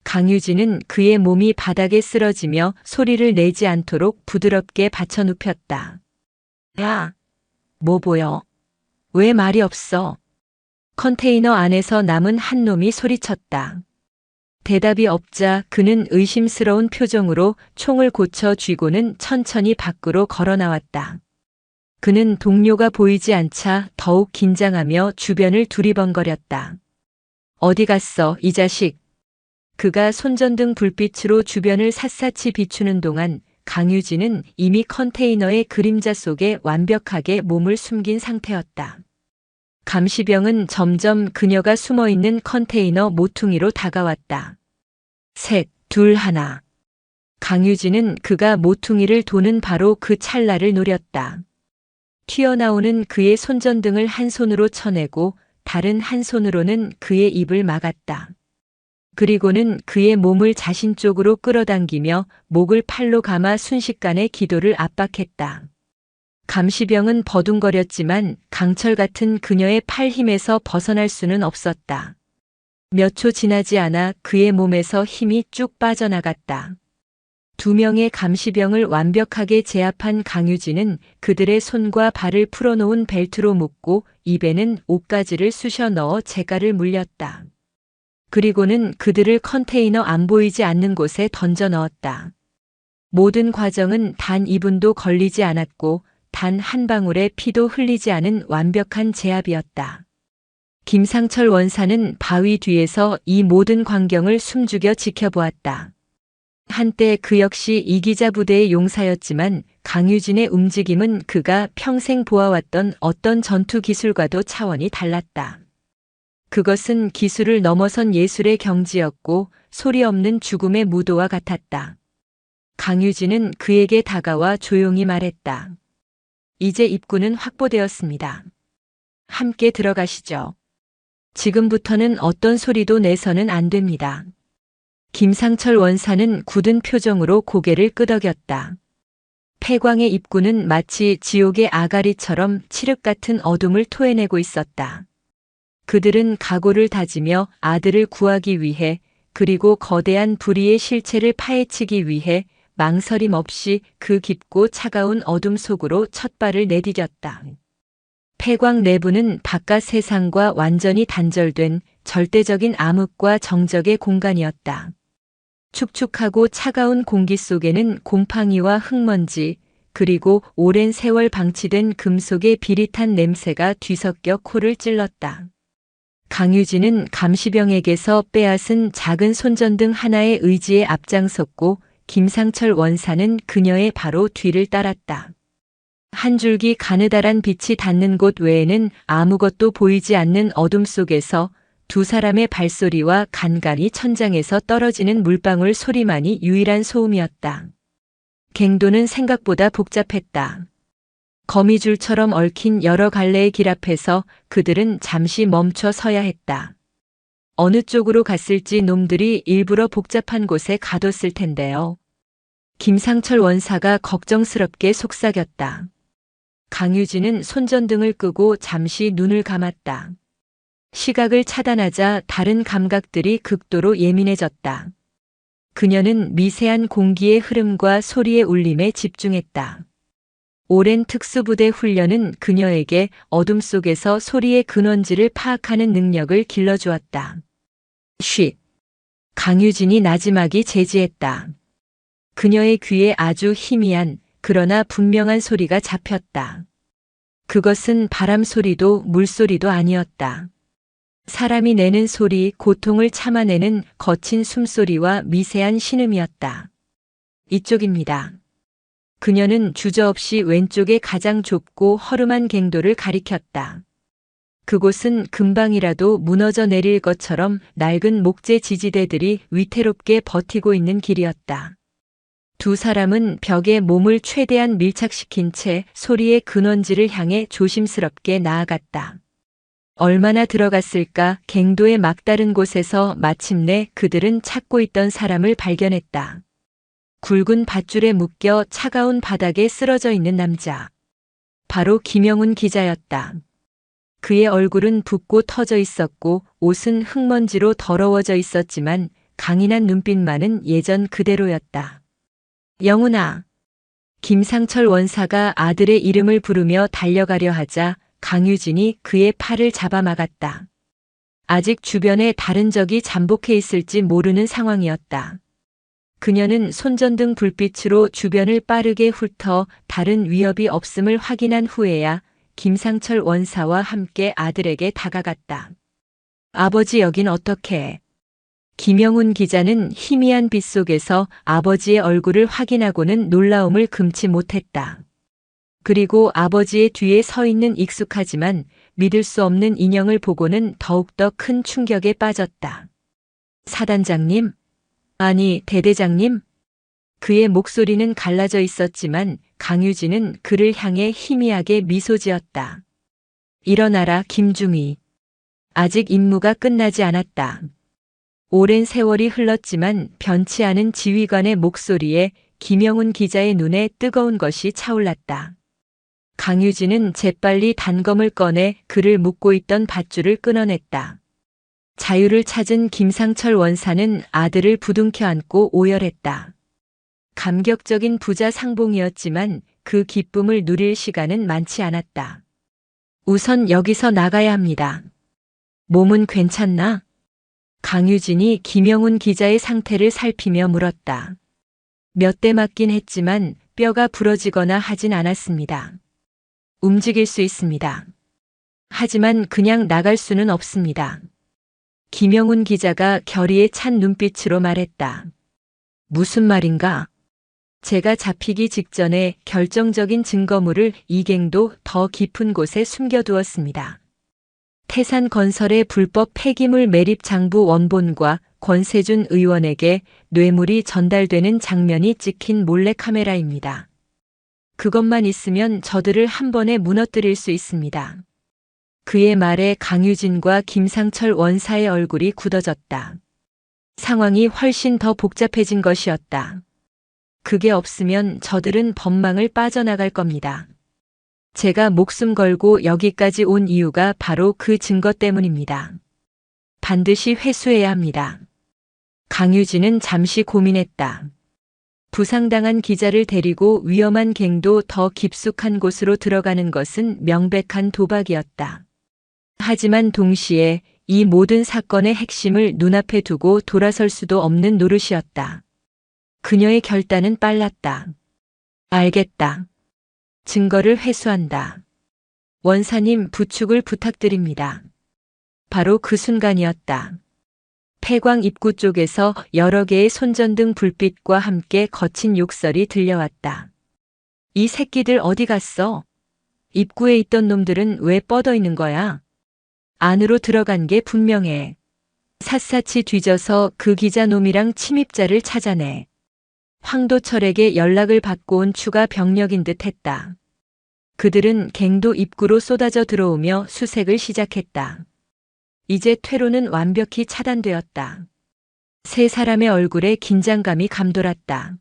A: 강유진은 그의 몸이 바닥에 쓰러지며 소리를 내지 않도록 부드럽게 받쳐 눕혔다. 야, 뭐 보여? 왜 말이 없어? 컨테이너 안에서 남은 한 놈이 소리쳤다. 대답이 없자 그는 의심스러운 표정으로 총을 고쳐 쥐고는 천천히 밖으로 걸어 나왔다. 그는 동료가 보이지 않자 더욱 긴장하며 주변을 두리번거렸다. 어디 갔어, 이 자식? 그가 손전등 불빛으로 주변을 샅샅이 비추는 동안 강유진은 이미 컨테이너의 그림자 속에 완벽하게 몸을 숨긴 상태였다. 감시병은 점점 그녀가 숨어있는 컨테이너 모퉁이로 다가왔다. 셋, 둘, 하나. 강유진은 그가 모퉁이를 도는 바로 그 찰나를 노렸다. 튀어나오는 그의 손전등을 한 손으로 쳐내고 다른 한 손으로는 그의 입을 막았다. 그리고는 그의 몸을 자신 쪽으로 끌어당기며 목을 팔로 감아 순식간에 기도를 압박했다. 감시병은 버둥거렸지만 강철 같은 그녀의 팔 힘에서 벗어날 수는 없었다. 몇 초 지나지 않아 그의 몸에서 힘이 쭉 빠져나갔다. 두 명의 감시병을 완벽하게 제압한 강유진은 그들의 손과 발을 풀어놓은 벨트로 묶고 입에는 옷가지를 쑤셔 넣어 재갈을 물렸다. 그리고는 그들을 컨테이너 안 보이지 않는 곳에 던져 넣었다. 모든 과정은 단 2분도 걸리지 않았고 단 한 방울의 피도 흘리지 않은 완벽한 제압이었다. 김상철 원사는 바위 뒤에서 이 모든 광경을 숨죽여 지켜보았다. 한때 그 역시 이기자 부대의 용사였지만 강유진의 움직임은 그가 평생 보아왔던 어떤 전투 기술과도 차원이 달랐다. 그것은 기술을 넘어선 예술의 경지였고 소리 없는 죽음의 무도와 같았다. 강유진은 그에게 다가와 조용히 말했다. 이제 입구는 확보되었습니다. 함께 들어가시죠. 지금부터는 어떤 소리도 내서는 안 됩니다. 김상철 원사는 굳은 표정으로 고개를 끄덕였다. 폐광의 입구는 마치 지옥의 아가리처럼 칠흑 같은 어둠을 토해내고 있었다. 그들은 각오를 다지며 아들을 구하기 위해 그리고 거대한 불의의 실체를 파헤치기 위해 망설임 없이 그 깊고 차가운 어둠 속으로 첫 발을 내디뎠다. 폐광 내부는 바깥 세상과 완전히 단절된 절대적인 암흑과 정적의 공간이었다. 축축하고 차가운 공기 속에는 곰팡이와 흙먼지, 그리고 오랜 세월 방치된 금속의 비릿한 냄새가 뒤섞여 코를 찔렀다. 강유진은 감시병에게서 빼앗은 작은 손전등 하나의 의지에 앞장섰고 김상철 원사는 그녀의 바로 뒤를 따랐다. 한 줄기 가느다란 빛이 닿는 곳 외에는 아무것도 보이지 않는 어둠 속에서 두 사람의 발소리와 간간이 천장에서 떨어지는 물방울 소리만이 유일한 소음이었다. 갱도는 생각보다 복잡했다. 거미줄처럼 얽힌 여러 갈래의 길 앞에서 그들은 잠시 멈춰 서야 했다. 어느 쪽으로 갔을지 놈들이 일부러 복잡한 곳에 가뒀을 텐데요. 김상철 원사가 걱정스럽게 속삭였다. 강유진은 손전등을 끄고 잠시 눈을 감았다. 시각을 차단하자 다른 감각들이 극도로 예민해졌다. 그녀는 미세한 공기의 흐름과 소리의 울림에 집중했다. 오랜 특수부대 훈련은 그녀에게 어둠 속에서 소리의 근원지를 파악하는 능력을 길러주었다. 쉿. 강유진이 나지막이 제지했다. 그녀의 귀에 아주 희미한 그러나 분명한 소리가 잡혔다. 그것은 바람 소리도 물소리도 아니었다. 사람이 내는 소리, 고통을 참아내는 거친 숨소리와 미세한 신음이었다. 이쪽입니다. 그녀는 주저없이 왼쪽에 가장 좁고 허름한 갱도를 가리켰다. 그곳은 금방이라도 무너져 내릴 것처럼 낡은 목재 지지대들이 위태롭게 버티고 있는 길이었다. 두 사람은 벽에 몸을 최대한 밀착시킨 채 소리의 근원지를 향해 조심스럽게 나아갔다. 얼마나 들어갔을까? 갱도의 막다른 곳에서 마침내 그들은 찾고 있던 사람을 발견했다. 굵은 밧줄에 묶여 차가운 바닥에 쓰러져 있는 남자. 바로 김영훈 기자였다. 그의 얼굴은 붓고 터져 있었고 옷은 흙먼지로 더러워져 있었지만 강인한 눈빛만은 예전 그대로였다. 영훈아. 김상철 원사가 아들의 이름을 부르며 달려가려 하자 강유진이 그의 팔을 잡아막았다. 아직 주변에 다른 적이 잠복해 있을지 모르는 상황이었다. 그녀는 손전등 불빛으로 주변을 빠르게 훑어 다른 위협이 없음을 확인한 후에야 김상철 원사와 함께 아들에게 다가갔다. 아버지 여긴 어떻게? 김영훈 기자는 희미한 빛 속에서 아버지의 얼굴을 확인하고는 놀라움을 금치 못했다. 그리고 아버지의 뒤에 서 있는 익숙하지만 믿을 수 없는 인형을 보고는 더욱더 큰 충격에 빠졌다. 사단장님? 아니, 대대장님? 그의 목소리는 갈라져 있었지만 강유진은 그를 향해 희미하게 미소 지었다. 일어나라, 김중희. 아직 임무가 끝나지 않았다. 오랜 세월이 흘렀지만 변치 않은 지휘관의 목소리에 김영훈 기자의 눈에 뜨거운 것이 차올랐다. 강유진은 재빨리 단검을 꺼내 그를 묶고 있던 밧줄을 끊어냈다. 자유를 찾은 김상철 원사는 아들을 부둥켜 안고 오열했다. 감격적인 부자 상봉이었지만 그 기쁨을 누릴 시간은 많지 않았다. 우선 여기서 나가야 합니다. 몸은 괜찮나? 강유진이 김영훈 기자의 상태를 살피며 물었다. 몇 대 맞긴 했지만 뼈가 부러지거나 하진 않았습니다. 움직일 수 있습니다. 하지만 그냥 나갈 수는 없습니다. 김영훈 기자가 결의에 찬 눈빛으로 말했다. 무슨 말인가? 제가 잡히기 직전에 결정적인 증거물을 이갱도 더 깊은 곳에 숨겨두었습니다. 태산건설의 불법 폐기물 매립 장부 원본과 권세준 의원에게 뇌물이 전달되는 장면이 찍힌 몰래카메라입니다. 그것만 있으면 저들을 한 번에 무너뜨릴 수 있습니다. 그의 말에 강유진과 김상철 원사의 얼굴이 굳어졌다. 상황이 훨씬 더 복잡해진 것이었다. 그게 없으면 저들은 법망을 빠져나갈 겁니다. 제가 목숨 걸고 여기까지 온 이유가 바로 그 증거 때문입니다. 반드시 회수해야 합니다. 강유진은 잠시 고민했다. 부상당한 기자를 데리고 위험한 갱도 더 깊숙한 곳으로 들어가는 것은 명백한 도박이었다. 하지만 동시에 이 모든 사건의 핵심을 눈앞에 두고 돌아설 수도 없는 노릇이었다. 그녀의 결단은 빨랐다. 알겠다. 증거를 회수한다. 원사님, 부축을 부탁드립니다. 바로 그 순간이었다. 폐광 입구 쪽에서 여러 개의 손전등 불빛과 함께 거친 욕설이 들려왔다. 이 새끼들 어디 갔어? 입구에 있던 놈들은 왜 뻗어 있는 거야? 안으로 들어간 게 분명해. 샅샅이 뒤져서 그 기자 놈이랑 침입자를 찾아내. 황도철에게 연락을 받고 온 추가 병력인 듯 했다. 그들은 갱도 입구로 쏟아져 들어오며 수색을 시작했다. 이제 퇴로는 완벽히 차단되었다. 세 사람의 얼굴에 긴장감이 감돌았다.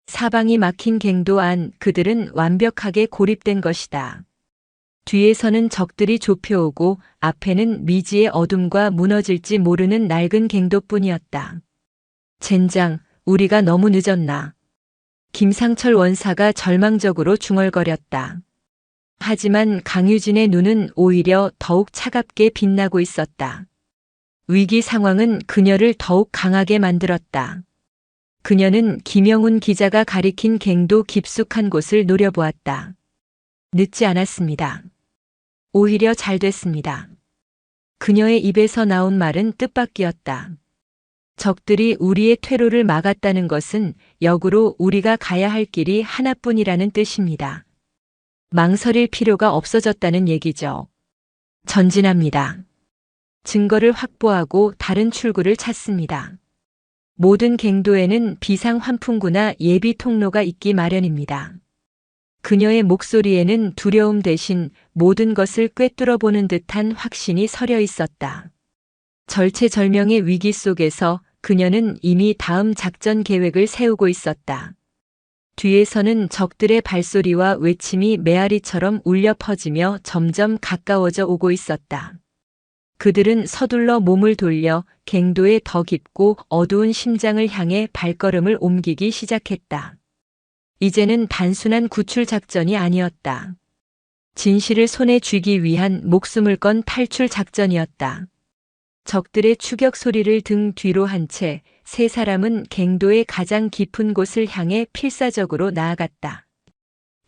A: 사방이 막힌 갱도 안 그들은 완벽하게 고립된 것이다. 뒤에서는 적들이 좁혀오고 앞에는 미지의 어둠과 무너질지 모르는 낡은 갱도뿐이었다. 젠장, 우리가 너무 늦었나. 김상철 원사가 절망적으로 중얼거렸다. 하지만 강유진의 눈은 오히려 더욱 차갑게 빛나고 있었다. 위기 상황은 그녀를 더욱 강하게 만들었다. 그녀는 김영훈 기자가 가리킨 갱도 깊숙한 곳을 노려보았다. 늦지 않았습니다. 오히려 잘 됐습니다. 그녀의 입에서 나온 말은 뜻밖이었다. 적들이 우리의 퇴로를 막았다는 것은 역으로 우리가 가야 할 길이 하나뿐이라는 뜻입니다. 망설일 필요가 없어졌다는 얘기죠. 전진합니다. 증거를 확보하고 다른 출구를 찾습니다. 모든 갱도에는 비상 환풍구나 예비 통로가 있기 마련입니다. 그녀의 목소리에는 두려움 대신 모든 것을 꿰뚫어보는 듯한 확신이 서려 있었다. 절체절명의 위기 속에서 그녀는 이미 다음 작전 계획을 세우고 있었다. 뒤에서는 적들의 발소리와 외침이 메아리처럼 울려 퍼지며 점점 가까워져 오고 있었다. 그들은 서둘러 몸을 돌려 갱도의 더 깊고 어두운 심장을 향해 발걸음을 옮기기 시작했다. 이제는 단순한 구출 작전이 아니었다. 진실을 손에 쥐기 위한 목숨을 건 탈출 작전이었다. 적들의 추격 소리를 등 뒤로 한 채 세 사람은 갱도의 가장 깊은 곳을 향해 필사적으로 나아갔다.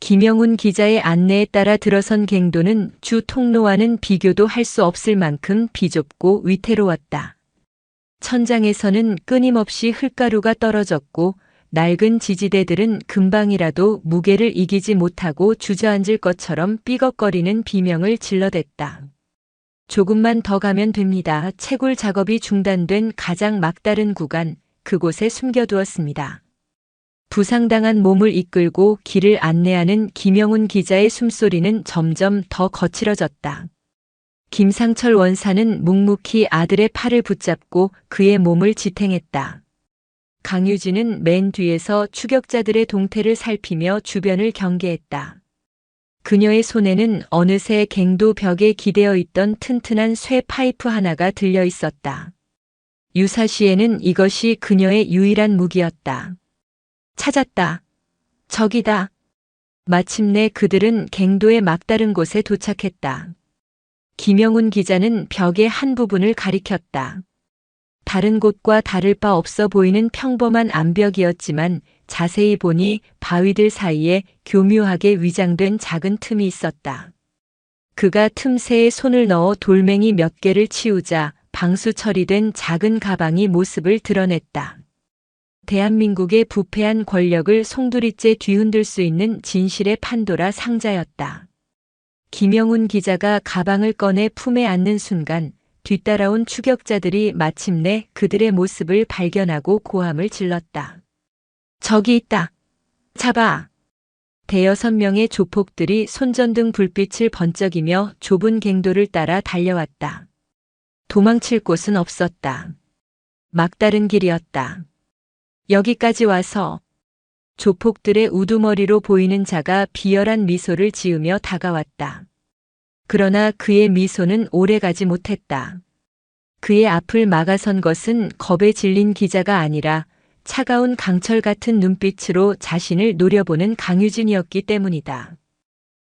A: 김영훈 기자의 안내에 따라 들어선 갱도는 주 통로와는 비교도 할 수 없을 만큼 비좁고 위태로웠다. 천장에서는 끊임없이 흙가루가 떨어졌고 낡은 지지대들은 금방이라도 무게를 이기지 못하고 주저앉을 것처럼 삐걱거리는 비명을 질러댔다. 조금만 더 가면 됩니다. 채굴 작업이 중단된 가장 막다른 구간, 그곳에 숨겨두었습니다. 부상당한 몸을 이끌고 길을 안내하는 김영훈 기자의 숨소리는 점점 더 거칠어졌다. 김상철 원사는 묵묵히 아들의 팔을 붙잡고 그의 몸을 지탱했다. 강유진은 맨 뒤에서 추격자들의 동태를 살피며 주변을 경계했다. 그녀의 손에는 어느새 갱도 벽에 기대어 있던 튼튼한 쇠 파이프 하나가 들려 있었다. 유사시에는 이것이 그녀의 유일한 무기였다. 찾았다. 저기다. 마침내 그들은 갱도의 막다른 곳에 도착했다. 김영훈 기자는 벽의 한 부분을 가리켰다. 다른 곳과 다를 바 없어 보이는 평범한 암벽이었지만 자세히 보니 바위들 사이에 교묘하게 위장된 작은 틈이 있었다. 그가 틈새에 손을 넣어 돌멩이 몇 개를 치우자 방수 처리된 작은 가방이 모습을 드러냈다. 대한민국의 부패한 권력을 송두리째 뒤흔들 수 있는 진실의 판도라 상자였다. 김영훈 기자가 가방을 꺼내 품에 안는 순간 뒤따라온 추격자들이 마침내 그들의 모습을 발견하고 고함을 질렀다. 저기 있다. 잡아. 대여섯 명의 조폭들이 손전등 불빛을 번쩍이며 좁은 갱도를 따라 달려왔다. 도망칠 곳은 없었다. 막다른 길이었다. 여기까지 와서 조폭들의 우두머리로 보이는 자가 비열한 미소를 지으며 다가왔다. 그러나 그의 미소는 오래가지 못했다. 그의 앞을 막아선 것은 겁에 질린 기자가 아니라 차가운 강철 같은 눈빛으로 자신을 노려보는 강유진이었기 때문이다.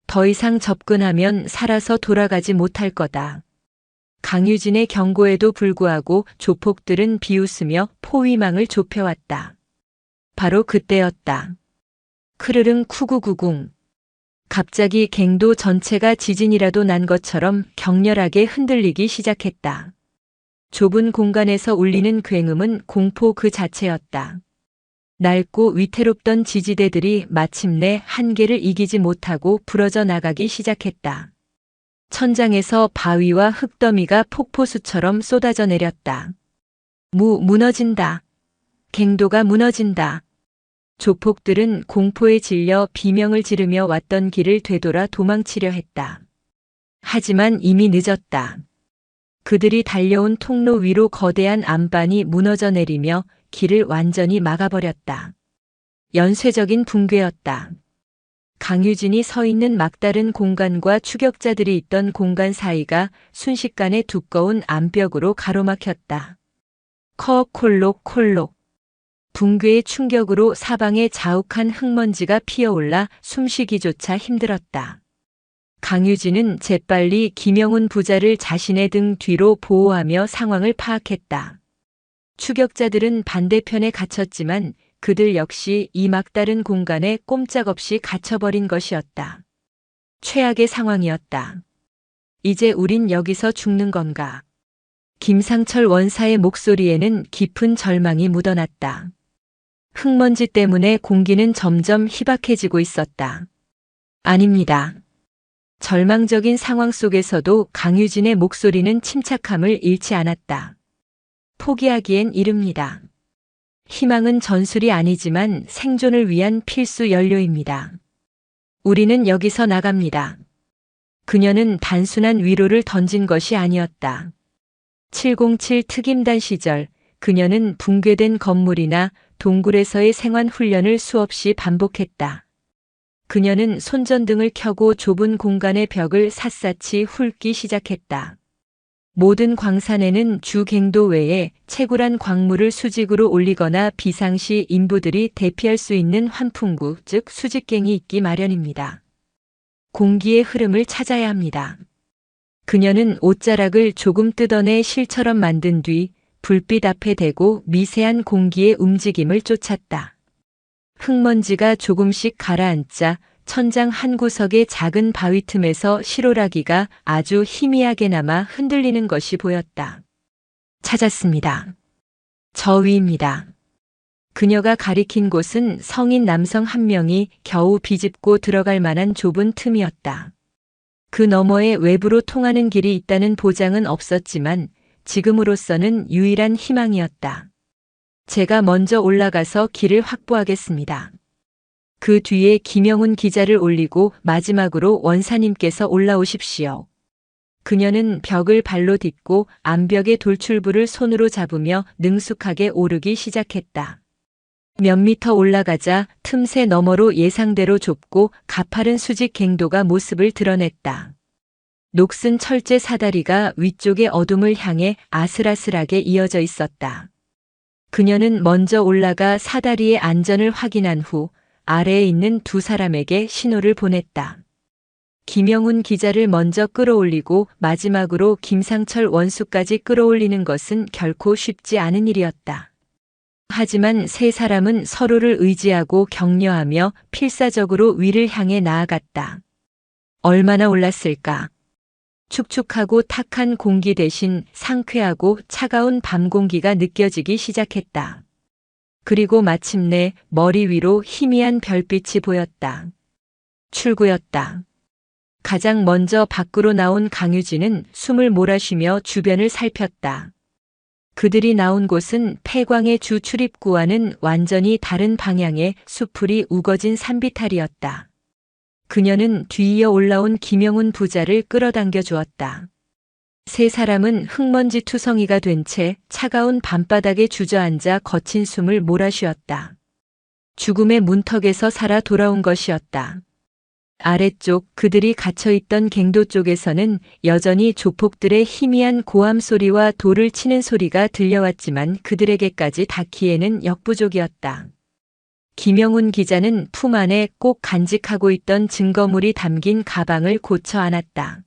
A: 더 이상 접근하면 살아서 돌아가지 못할 거다. 강유진의 경고에도 불구하고 조폭들은 비웃으며 포위망을 좁혀왔다. 바로 그때였다. 크르릉 쿠구구궁. 갑자기 갱도 전체가 지진이라도 난 것처럼 격렬하게 흔들리기 시작했다. 좁은 공간에서 울리는 굉음은 공포 그 자체였다. 낡고 위태롭던 지지대들이 마침내 한계를 이기지 못하고 부러져 나가기 시작했다. 천장에서 바위와 흙더미가 폭포수처럼 쏟아져 내렸다. 무너진다. 갱도가 무너진다. 조폭들은 공포에 질려 비명을 지르며 왔던 길을 되돌아 도망치려 했다. 하지만 이미 늦었다. 그들이 달려온 통로 위로 거대한 안반이 무너져 내리며 길을 완전히 막아버렸다. 연쇄적인 붕괴였다. 강유진이 서 있는 막다른 공간과 추격자들이 있던 공간 사이가 순식간에 두꺼운 암벽으로 가로막혔다. 콜록. 붕괴의 충격으로 사방에 자욱한 흙먼지가 피어올라 숨쉬기조차 힘들었다. 강유진은 재빨리 김영훈 부자를 자신의 등 뒤로 보호하며 상황을 파악했다. 추격자들은 반대편에 갇혔지만 그들 역시 이 막다른 공간에 꼼짝없이 갇혀버린 것이었다. 최악의 상황이었다. 이제 우린 여기서 죽는 건가? 김상철 원사의 목소리에는 깊은 절망이 묻어났다. 흙먼지 때문에 공기는 점점 희박해지고 있었다. 아닙니다. 절망적인 상황 속에서도 강유진의 목소리는 침착함을 잃지 않았다. 포기하기엔 이릅니다. 희망은 전술이 아니지만 생존을 위한 필수 연료입니다. 우리는 여기서 나갑니다. 그녀는 단순한 위로를 던진 것이 아니었다. 707 특임단 시절 그녀는 붕괴된 건물이나 동굴에서의 생환 훈련을 수없이 반복했다. 그녀는 손전등을 켜고 좁은 공간의 벽을 샅샅이 훑기 시작했다. 모든 광산에는 주갱도 외에 채굴한 광물을 수직으로 올리거나 비상시 인부들이 대피할 수 있는 환풍구, 즉 수직갱이 있기 마련입니다. 공기의 흐름을 찾아야 합니다. 그녀는 옷자락을 조금 뜯어내 실처럼 만든 뒤 불빛 앞에 대고 미세한 공기의 움직임을 쫓았다. 흙먼지가 조금씩 가라앉자 천장 한 구석의 작은 바위 틈에서 실오라기가 아주 희미하게나마 흔들리는 것이 보였다. 찾았습니다. 저 위입니다. 그녀가 가리킨 곳은 성인 남성 한 명이 겨우 비집고 들어갈 만한 좁은 틈이었다. 그 너머에 외부로 통하는 길이 있다는 보장은 없었지만 지금으로서는 유일한 희망이었다. 제가 먼저 올라가서 길을 확보하겠습니다. 그 뒤에 김영훈 기자를 올리고 마지막으로 원사님께서 올라오십시오. 그녀는 벽을 발로 딛고 암벽의 돌출부를 손으로 잡으며 능숙하게 오르기 시작했다. 몇 미터 올라가자 틈새 너머로 예상대로 좁고 가파른 수직 갱도가 모습을 드러냈다. 녹슨 철제 사다리가 위쪽의 어둠을 향해 아슬아슬하게 이어져 있었다. 그녀는 먼저 올라가 사다리의 안전을 확인한 후 아래에 있는 두 사람에게 신호를 보냈다. 김영훈 기자를 먼저 끌어올리고 마지막으로 김상철 원수까지 끌어올리는 것은 결코 쉽지 않은 일이었다. 하지만 세 사람은 서로를 의지하고 격려하며 필사적으로 위를 향해 나아갔다. 얼마나 올랐을까? 축축하고 탁한 공기 대신 상쾌하고 차가운 밤 공기가 느껴지기 시작했다. 그리고 마침내 머리 위로 희미한 별빛이 보였다. 출구였다. 가장 먼저 밖으로 나온 강유진은 숨을 몰아쉬며 주변을 살폈다. 그들이 나온 곳은 폐광의 주 출입구와는 완전히 다른 방향의 수풀이 우거진 산비탈이었다. 그녀는 뒤이어 올라온 김영훈 부자를 끌어당겨 주었다. 세 사람은 흙먼지 투성이가 된 채 차가운 밤바닥에 주저앉아 거친 숨을 몰아쉬었다. 죽음의 문턱에서 살아 돌아온 것이었다. 아래쪽 그들이 갇혀있던 갱도 쪽에서는 여전히 조폭들의 희미한 고함 소리와 돌을 치는 소리가 들려왔지만 그들에게까지 닿기에는 역부족이었다. 김영훈 기자는 품 안에 꼭 간직하고 있던 증거물이 담긴 가방을 고쳐 안았다.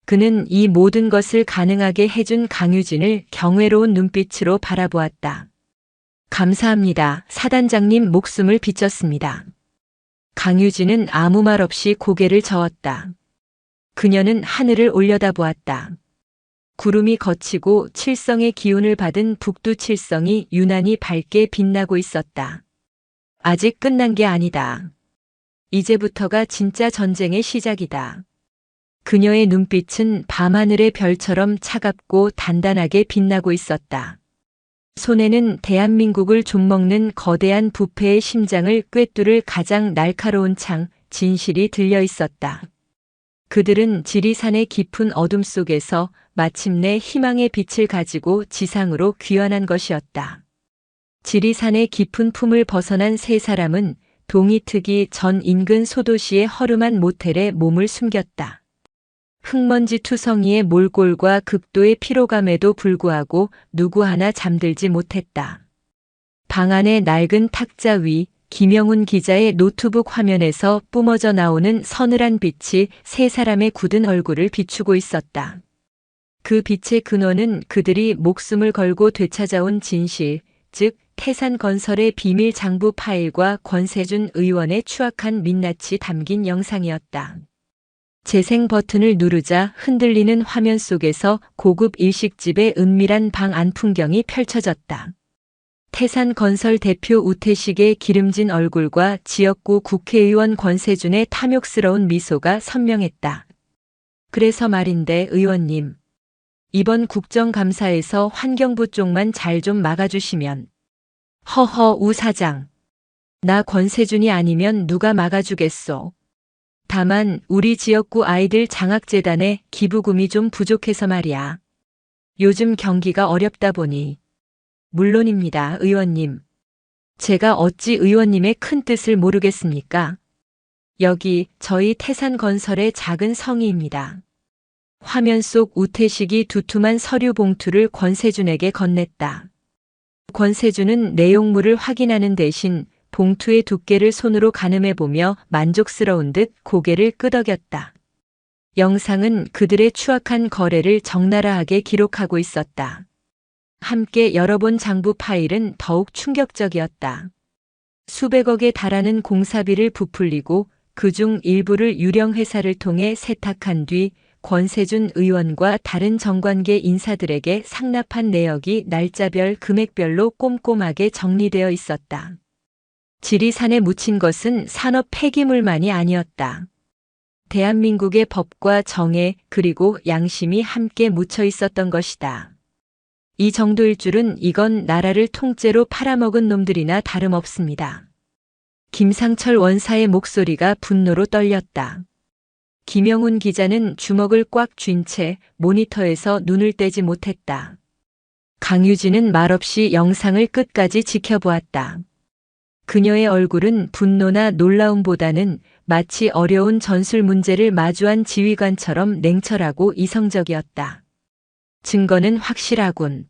A: 그는 이 모든 것을 가능하게 해준 강유진을 경외로운 눈빛으로 바라보았다. 감사합니다. 사단장님 목숨을 비쳤습니다. 강유진은 아무 말 없이 고개를 저었다. 그녀는 하늘을 올려다보았다. 구름이 걷히고 칠성의 기운을 받은 북두 칠성이 유난히 밝게 빛나고 있었다. 아직 끝난 게 아니다. 이제부터가 진짜 전쟁의 시작이다. 그녀의 눈빛은 밤하늘의 별처럼 차갑고 단단하게 빛나고 있었다. 손에는 대한민국을 좀먹는 거대한 부패의 심장을 꿰뚫을 가장 날카로운 창, 진실이 들려 있었다. 그들은 지리산의 깊은 어둠 속에서 마침내 희망의 빛을 가지고 지상으로 귀환한 것이었다. 지리산의 깊은 품을 벗어난 세 사람은 동이 트기 전 인근 소도시의 허름한 모텔에 몸을 숨겼다. 흙먼지 투성이의 몰골과 극도의 피로감에도 불구하고 누구 하나 잠들지 못했다. 방 안의 낡은 탁자 위 김영훈 기자의 노트북 화면에서 뿜어져 나오는 서늘한 빛이 세 사람의 굳은 얼굴을 비추고 있었다. 그 빛의 근원은 그들이 목숨을 걸고 되찾아온 진실, 즉 태산건설의 비밀 장부 파일과 권세준 의원의 추악한 민낯이 담긴 영상이었다. 재생 버튼을 누르자 흔들리는 화면 속에서 고급 일식집의 은밀한 방 안 풍경이 펼쳐졌다. 태산건설 대표 우태식의 기름진 얼굴과 지역구 국회의원 권세준의 탐욕스러운 미소가 선명했다. 그래서 말인데 의원님, 이번 국정감사에서 환경부 쪽만 잘 좀 막아주시면. 허허 우 사장. 나 권세준이 아니면 누가 막아주겠소. 다만 우리 지역구 아이들 장학재단에 기부금이 좀 부족해서 말이야. 요즘 경기가 어렵다 보니. 물론입니다, 의원님. 제가 어찌 의원님의 큰 뜻을 모르겠습니까? 여기 저희 태산건설의 작은 성의입니다. 화면 속 우태식이 두툼한 서류 봉투를 권세준에게 건넸다. 권세준은 내용물을 확인하는 대신 봉투의 두께를 손으로 가늠해보며 만족스러운 듯 고개를 끄덕였다. 영상은 그들의 추악한 거래를 적나라하게 기록하고 있었다. 함께 열어본 장부 파일은 더욱 충격적이었다. 수백억에 달하는 공사비를 부풀리고 그중 일부를 유령 회사를 통해 세탁한 뒤 권세준 의원과 다른 정관계 인사들에게 상납한 내역이 날짜별 금액별로 꼼꼼하게 정리되어 있었다. 지리산에 묻힌 것은 산업 폐기물만이 아니었다. 대한민국의 법과 정의 그리고 양심이 함께 묻혀 있었던 것이다. 이 정도일 줄은 이건 나라를 통째로 팔아먹은 놈들이나 다름없습니다. 김상철 원사의 목소리가 분노로 떨렸다. 김영훈 기자는 주먹을 꽉 쥔 채 모니터에서 눈을 떼지 못했다. 강유진은 말없이 영상을 끝까지 지켜보았다. 그녀의 얼굴은 분노나 놀라움보다는 마치 어려운 전술 문제를 마주한 지휘관처럼 냉철하고 이성적이었다. 증거는 확실하군.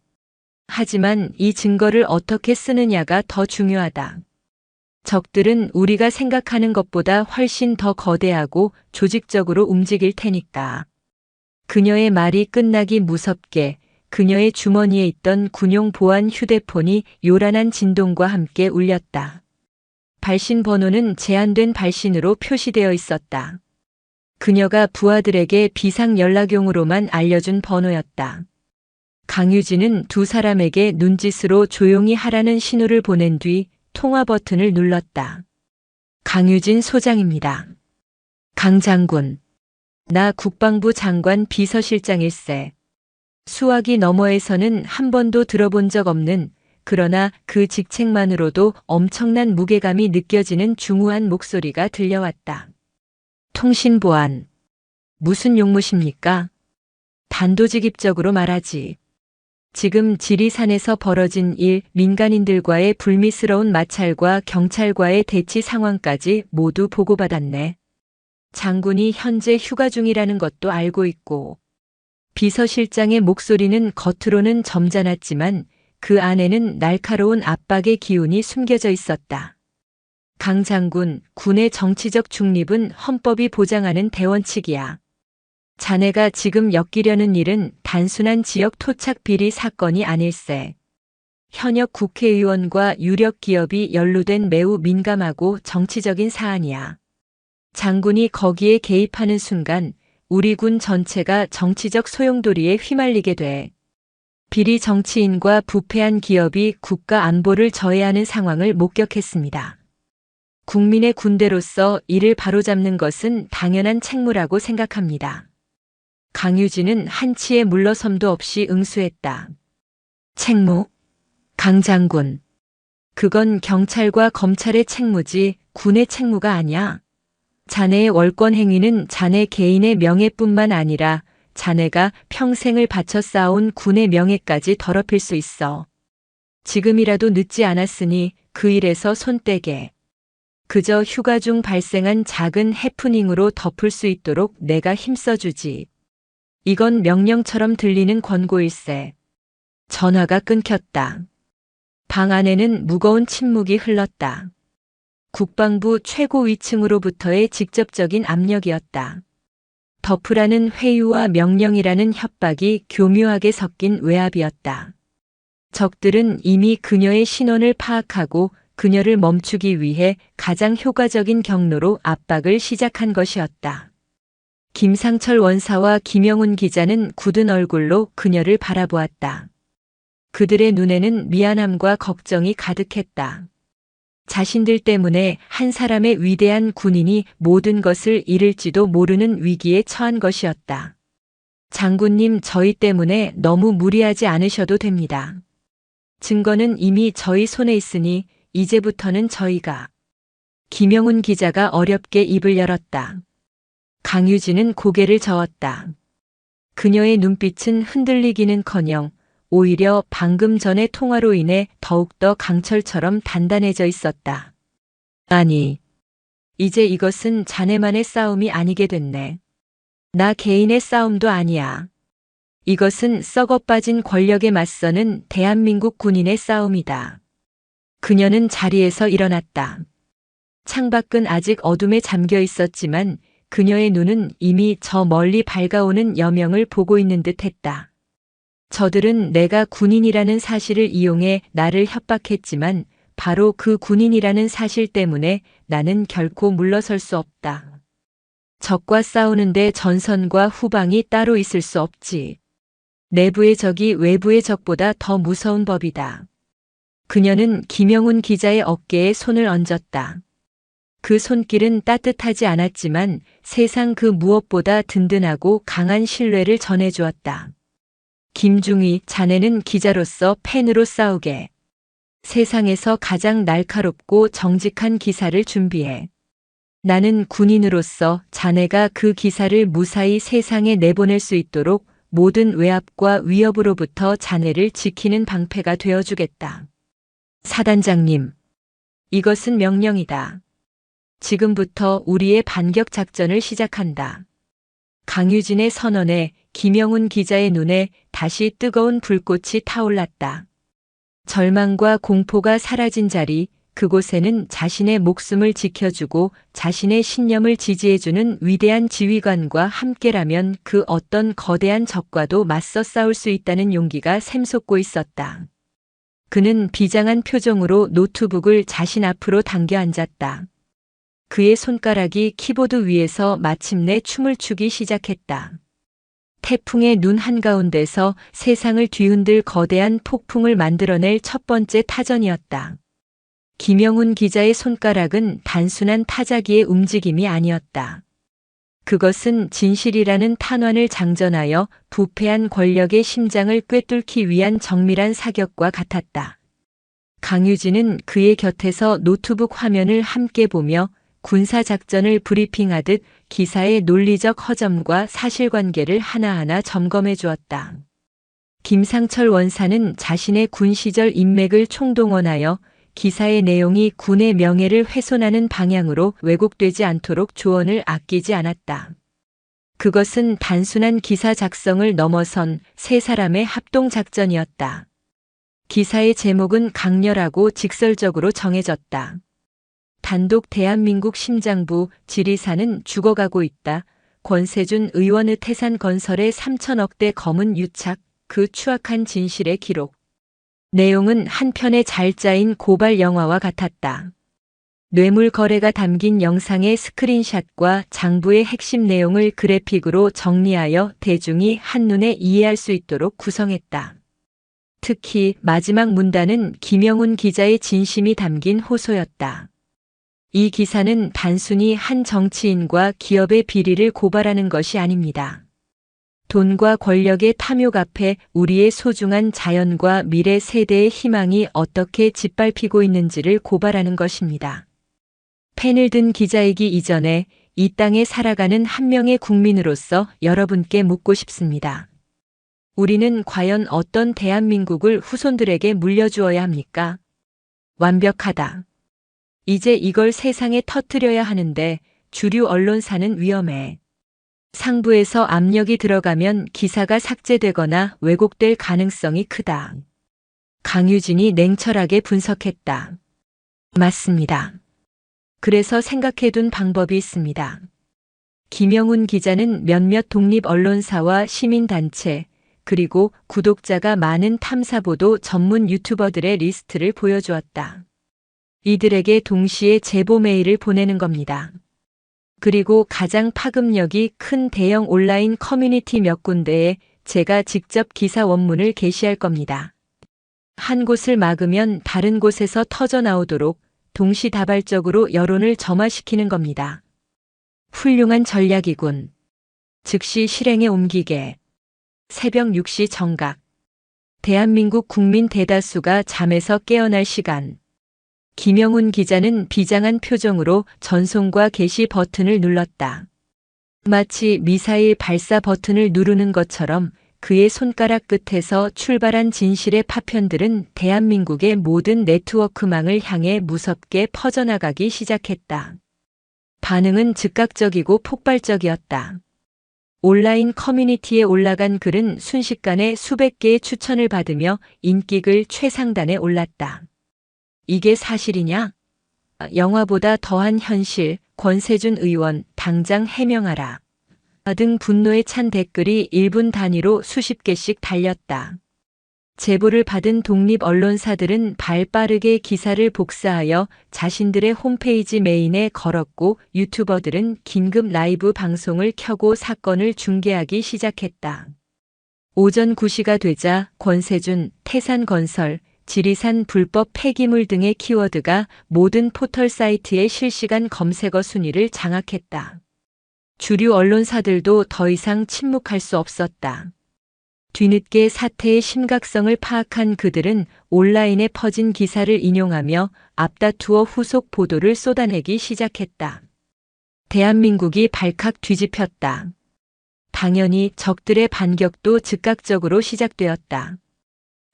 A: 하지만 이 증거를 어떻게 쓰느냐가 더 중요하다. 적들은 우리가 생각하는 것보다 훨씬 더 거대하고 조직적으로 움직일 테니까. 그녀의 말이 끝나기 무섭게 그녀의 주머니에 있던 군용 보안 휴대폰이 요란한 진동과 함께 울렸다. 발신 번호는 제한된 발신으로 표시되어 있었다. 그녀가 부하들에게 비상 연락용으로만 알려준 번호였다. 강유진은 두 사람에게 눈짓으로 조용히 하라는 신호를 보낸 뒤 통화 버튼을 눌렀다. 강유진 소장입니다. 강 장군. 나 국방부 장관 비서실장일세. 수화기 너머에서는 한 번도 들어본 적 없는 그러나 그 직책만으로도 엄청난 무게감이 느껴지는 중후한 목소리가 들려왔다. 통신보안. 무슨 용무십니까? 단도직입적으로 말하지. 지금 지리산에서 벌어진 일, 민간인들과의 불미스러운 마찰과 경찰과의 대치 상황까지 모두 보고받았네. 장군이 현재 휴가 중이라는 것도 알고 있고. 비서실장의 목소리는 겉으로는 점잖았지만 그 안에는 날카로운 압박의 기운이 숨겨져 있었다. 강 장군, 군의 정치적 중립은 헌법이 보장하는 대원칙이야. 자네가 지금 엮이려는 일은 단순한 지역 토착 비리 사건이 아닐세. 현역 국회의원과 유력 기업이 연루된 매우 민감하고 정치적인 사안이야. 장군이 거기에 개입하는 순간 우리 군 전체가 정치적 소용돌이에 휘말리게 돼. 비리 정치인과 부패한 기업이 국가 안보를 저해하는 상황을 목격했습니다. 국민의 군대로서 이를 바로잡는 것은 당연한 책무라고 생각합니다. 강유진은 한치의 물러섬도 없이 응수했다. 책무? 강 장군. 그건 경찰과 검찰의 책무지 군의 책무가 아니야. 자네의 월권 행위는 자네 개인의 명예뿐만 아니라 자네가 평생을 바쳐 쌓아온 군의 명예까지 더럽힐 수 있어. 지금이라도 늦지 않았으니 그 일에서 손 떼게. 그저 휴가 중 발생한 작은 해프닝으로 덮을 수 있도록 내가 힘써주지. 이건 명령처럼 들리는 권고일세. 전화가 끊겼다. 방 안에는 무거운 침묵이 흘렀다. 국방부 최고위층으로부터의 직접적인 압력이었다. 덮으라는 회유와 명령이라는 협박이 교묘하게 섞인 외압이었다. 적들은 이미 그녀의 신원을 파악하고 그녀를 멈추기 위해 가장 효과적인 경로로 압박을 시작한 것이었다. 김상철 원사와 김영훈 기자는 굳은 얼굴로 그녀를 바라보았다. 그들의 눈에는 미안함과 걱정이 가득했다. 자신들 때문에 한 사람의 위대한 군인이 모든 것을 잃을지도 모르는 위기에 처한 것이었다. 장군님, 저희 때문에 너무 무리하지 않으셔도 됩니다. 증거는 이미 저희 손에 있으니 이제부터는 저희가. 김영훈 기자가 어렵게 입을 열었다. 강유진은 고개를 저었다. 그녀의 눈빛은 흔들리기는커녕 오히려 방금 전의 통화로 인해 더욱더 강철처럼 단단해져 있었다. 아니, 이제 이것은 자네만의 싸움이 아니게 됐네. 나 개인의 싸움도 아니야. 이것은 썩어빠진 권력에 맞서는 대한민국 군인의 싸움이다. 그녀는 자리에서 일어났다. 창밖은 아직 어둠에 잠겨 있었지만 그녀의 눈은 이미 저 멀리 밝아오는 여명을 보고 있는 듯 했다. 저들은 내가 군인이라는 사실을 이용해 나를 협박했지만 바로 그 군인이라는 사실 때문에 나는 결코 물러설 수 없다. 적과 싸우는데 전선과 후방이 따로 있을 수 없지. 내부의 적이 외부의 적보다 더 무서운 법이다. 그녀는 김영훈 기자의 어깨에 손을 얹었다. 그 손길은 따뜻하지 않았지만 세상 그 무엇보다 든든하고 강한 신뢰를 전해주었다. 김중희, 자네는 기자로서 펜으로 싸우게. 세상에서 가장 날카롭고 정직한 기사를 준비해. 나는 군인으로서 자네가 그 기사를 무사히 세상에 내보낼 수 있도록 모든 외압과 위협으로부터 자네를 지키는 방패가 되어주겠다. 사단장님, 이것은 명령이다. 지금부터 우리의 반격 작전을 시작한다. 강유진의 선언에 김영훈 기자의 눈에 다시 뜨거운 불꽃이 타올랐다. 절망과 공포가 사라진 자리, 그곳에는 자신의 목숨을 지켜주고 자신의 신념을 지지해주는 위대한 지휘관과 함께라면 그 어떤 거대한 적과도 맞서 싸울 수 있다는 용기가 샘솟고 있었다. 그는 비장한 표정으로 노트북을 자신 앞으로 당겨 앉았다. 그의 손가락이 키보드 위에서 마침내 춤을 추기 시작했다. 태풍의 눈 한가운데서 세상을 뒤흔들 거대한 폭풍을 만들어낼 첫 번째 타전이었다. 김영훈 기자의 손가락은 단순한 타자기의 움직임이 아니었다. 그것은 진실이라는 탄환을 장전하여 부패한 권력의 심장을 꿰뚫기 위한 정밀한 사격과 같았다. 강유진은 그의 곁에서 노트북 화면을 함께 보며 군사작전을 브리핑하듯 기사의 논리적 허점과 사실관계를 하나하나 점검해 주었다. 김상철 원사는 자신의 군 시절 인맥을 총동원하여 기사의 내용이 군의 명예를 훼손하는 방향으로 왜곡되지 않도록 조언을 아끼지 않았다. 그것은 단순한 기사 작성을 넘어선 세 사람의 합동작전이었다. 기사의 제목은 강렬하고 직설적으로 정해졌다. 단독 대한민국 심장부 지리산은 죽어가고 있다. 권세준 의원의 태산건설의 3천억대 검은 유착, 그 추악한 진실의 기록. 내용은 한 편의 잘 짜인 고발 영화와 같았다. 뇌물 거래가 담긴 영상의 스크린샷과 장부의 핵심 내용을 그래픽으로 정리하여 대중이 한눈에 이해할 수 있도록 구성했다. 특히 마지막 문단은 김영훈 기자의 진심이 담긴 호소였다. 이 기사는 단순히 한 정치인과 기업의 비리를 고발하는 것이 아닙니다. 돈과 권력의 탐욕 앞에 우리의 소중한 자연과 미래 세대의 희망이 어떻게 짓밟히고 있는지를 고발하는 것입니다. 펜을 든 기자이기 이전에 이 땅에 살아가는 한 명의 국민으로서 여러분께 묻고 싶습니다. 우리는 과연 어떤 대한민국을 후손들에게 물려주어야 합니까? 완벽하다. 이제 이걸 세상에 터뜨려야 하는데 주류 언론사는 위험해. 상부에서 압력이 들어가면 기사가 삭제되거나 왜곡될 가능성이 크다. 강유진이 냉철하게 분석했다. 맞습니다. 그래서 생각해둔 방법이 있습니다. 김영훈 기자는 몇몇 독립 언론사와 시민단체, 그리고 구독자가 많은 탐사보도 전문 유튜버들의 리스트를 보여주었다. 이들에게 동시에 제보 메일을 보내는 겁니다. 그리고 가장 파급력이 큰 대형 온라인 커뮤니티 몇 군데에 제가 직접 기사 원문을 게시할 겁니다. 한 곳을 막으면 다른 곳에서 터져 나오도록 동시다발적으로 여론을 점화시키는 겁니다. 훌륭한 전략이군. 즉시 실행에 옮기게. 새벽 6시 정각. 대한민국 국민 대다수가 잠에서 깨어날 시간. 김영훈 기자는 비장한 표정으로 전송과 게시 버튼을 눌렀다. 마치 미사일 발사 버튼을 누르는 것처럼 그의 손가락 끝에서 출발한 진실의 파편들은 대한민국의 모든 네트워크망을 향해 무섭게 퍼져나가기 시작했다. 반응은 즉각적이고 폭발적이었다. 온라인 커뮤니티에 올라간 글은 순식간에 수백 개의 추천을 받으며 인기글 최상단에 올랐다. 이게 사실이냐? 영화보다 더한 현실, 권세준 의원, 당장 해명하라. 등 분노에 찬 댓글이 1분 단위로 수십 개씩 달렸다. 제보를 받은 독립 언론사들은 발빠르게 기사를 복사하여 자신들의 홈페이지 메인에 걸었고 유튜버들은 긴급 라이브 방송을 켜고 사건을 중계하기 시작했다. 오전 9시가 되자 권세준, 태산건설, 지리산 불법 폐기물 등의 키워드가 모든 포털 사이트의 실시간 검색어 순위를 장악했다. 주류 언론사들도 더 이상 침묵할 수 없었다. 뒤늦게 사태의 심각성을 파악한 그들은 온라인에 퍼진 기사를 인용하며 앞다투어 후속 보도를 쏟아내기 시작했다. 대한민국이 발칵 뒤집혔다. 당연히 적들의 반격도 즉각적으로 시작되었다.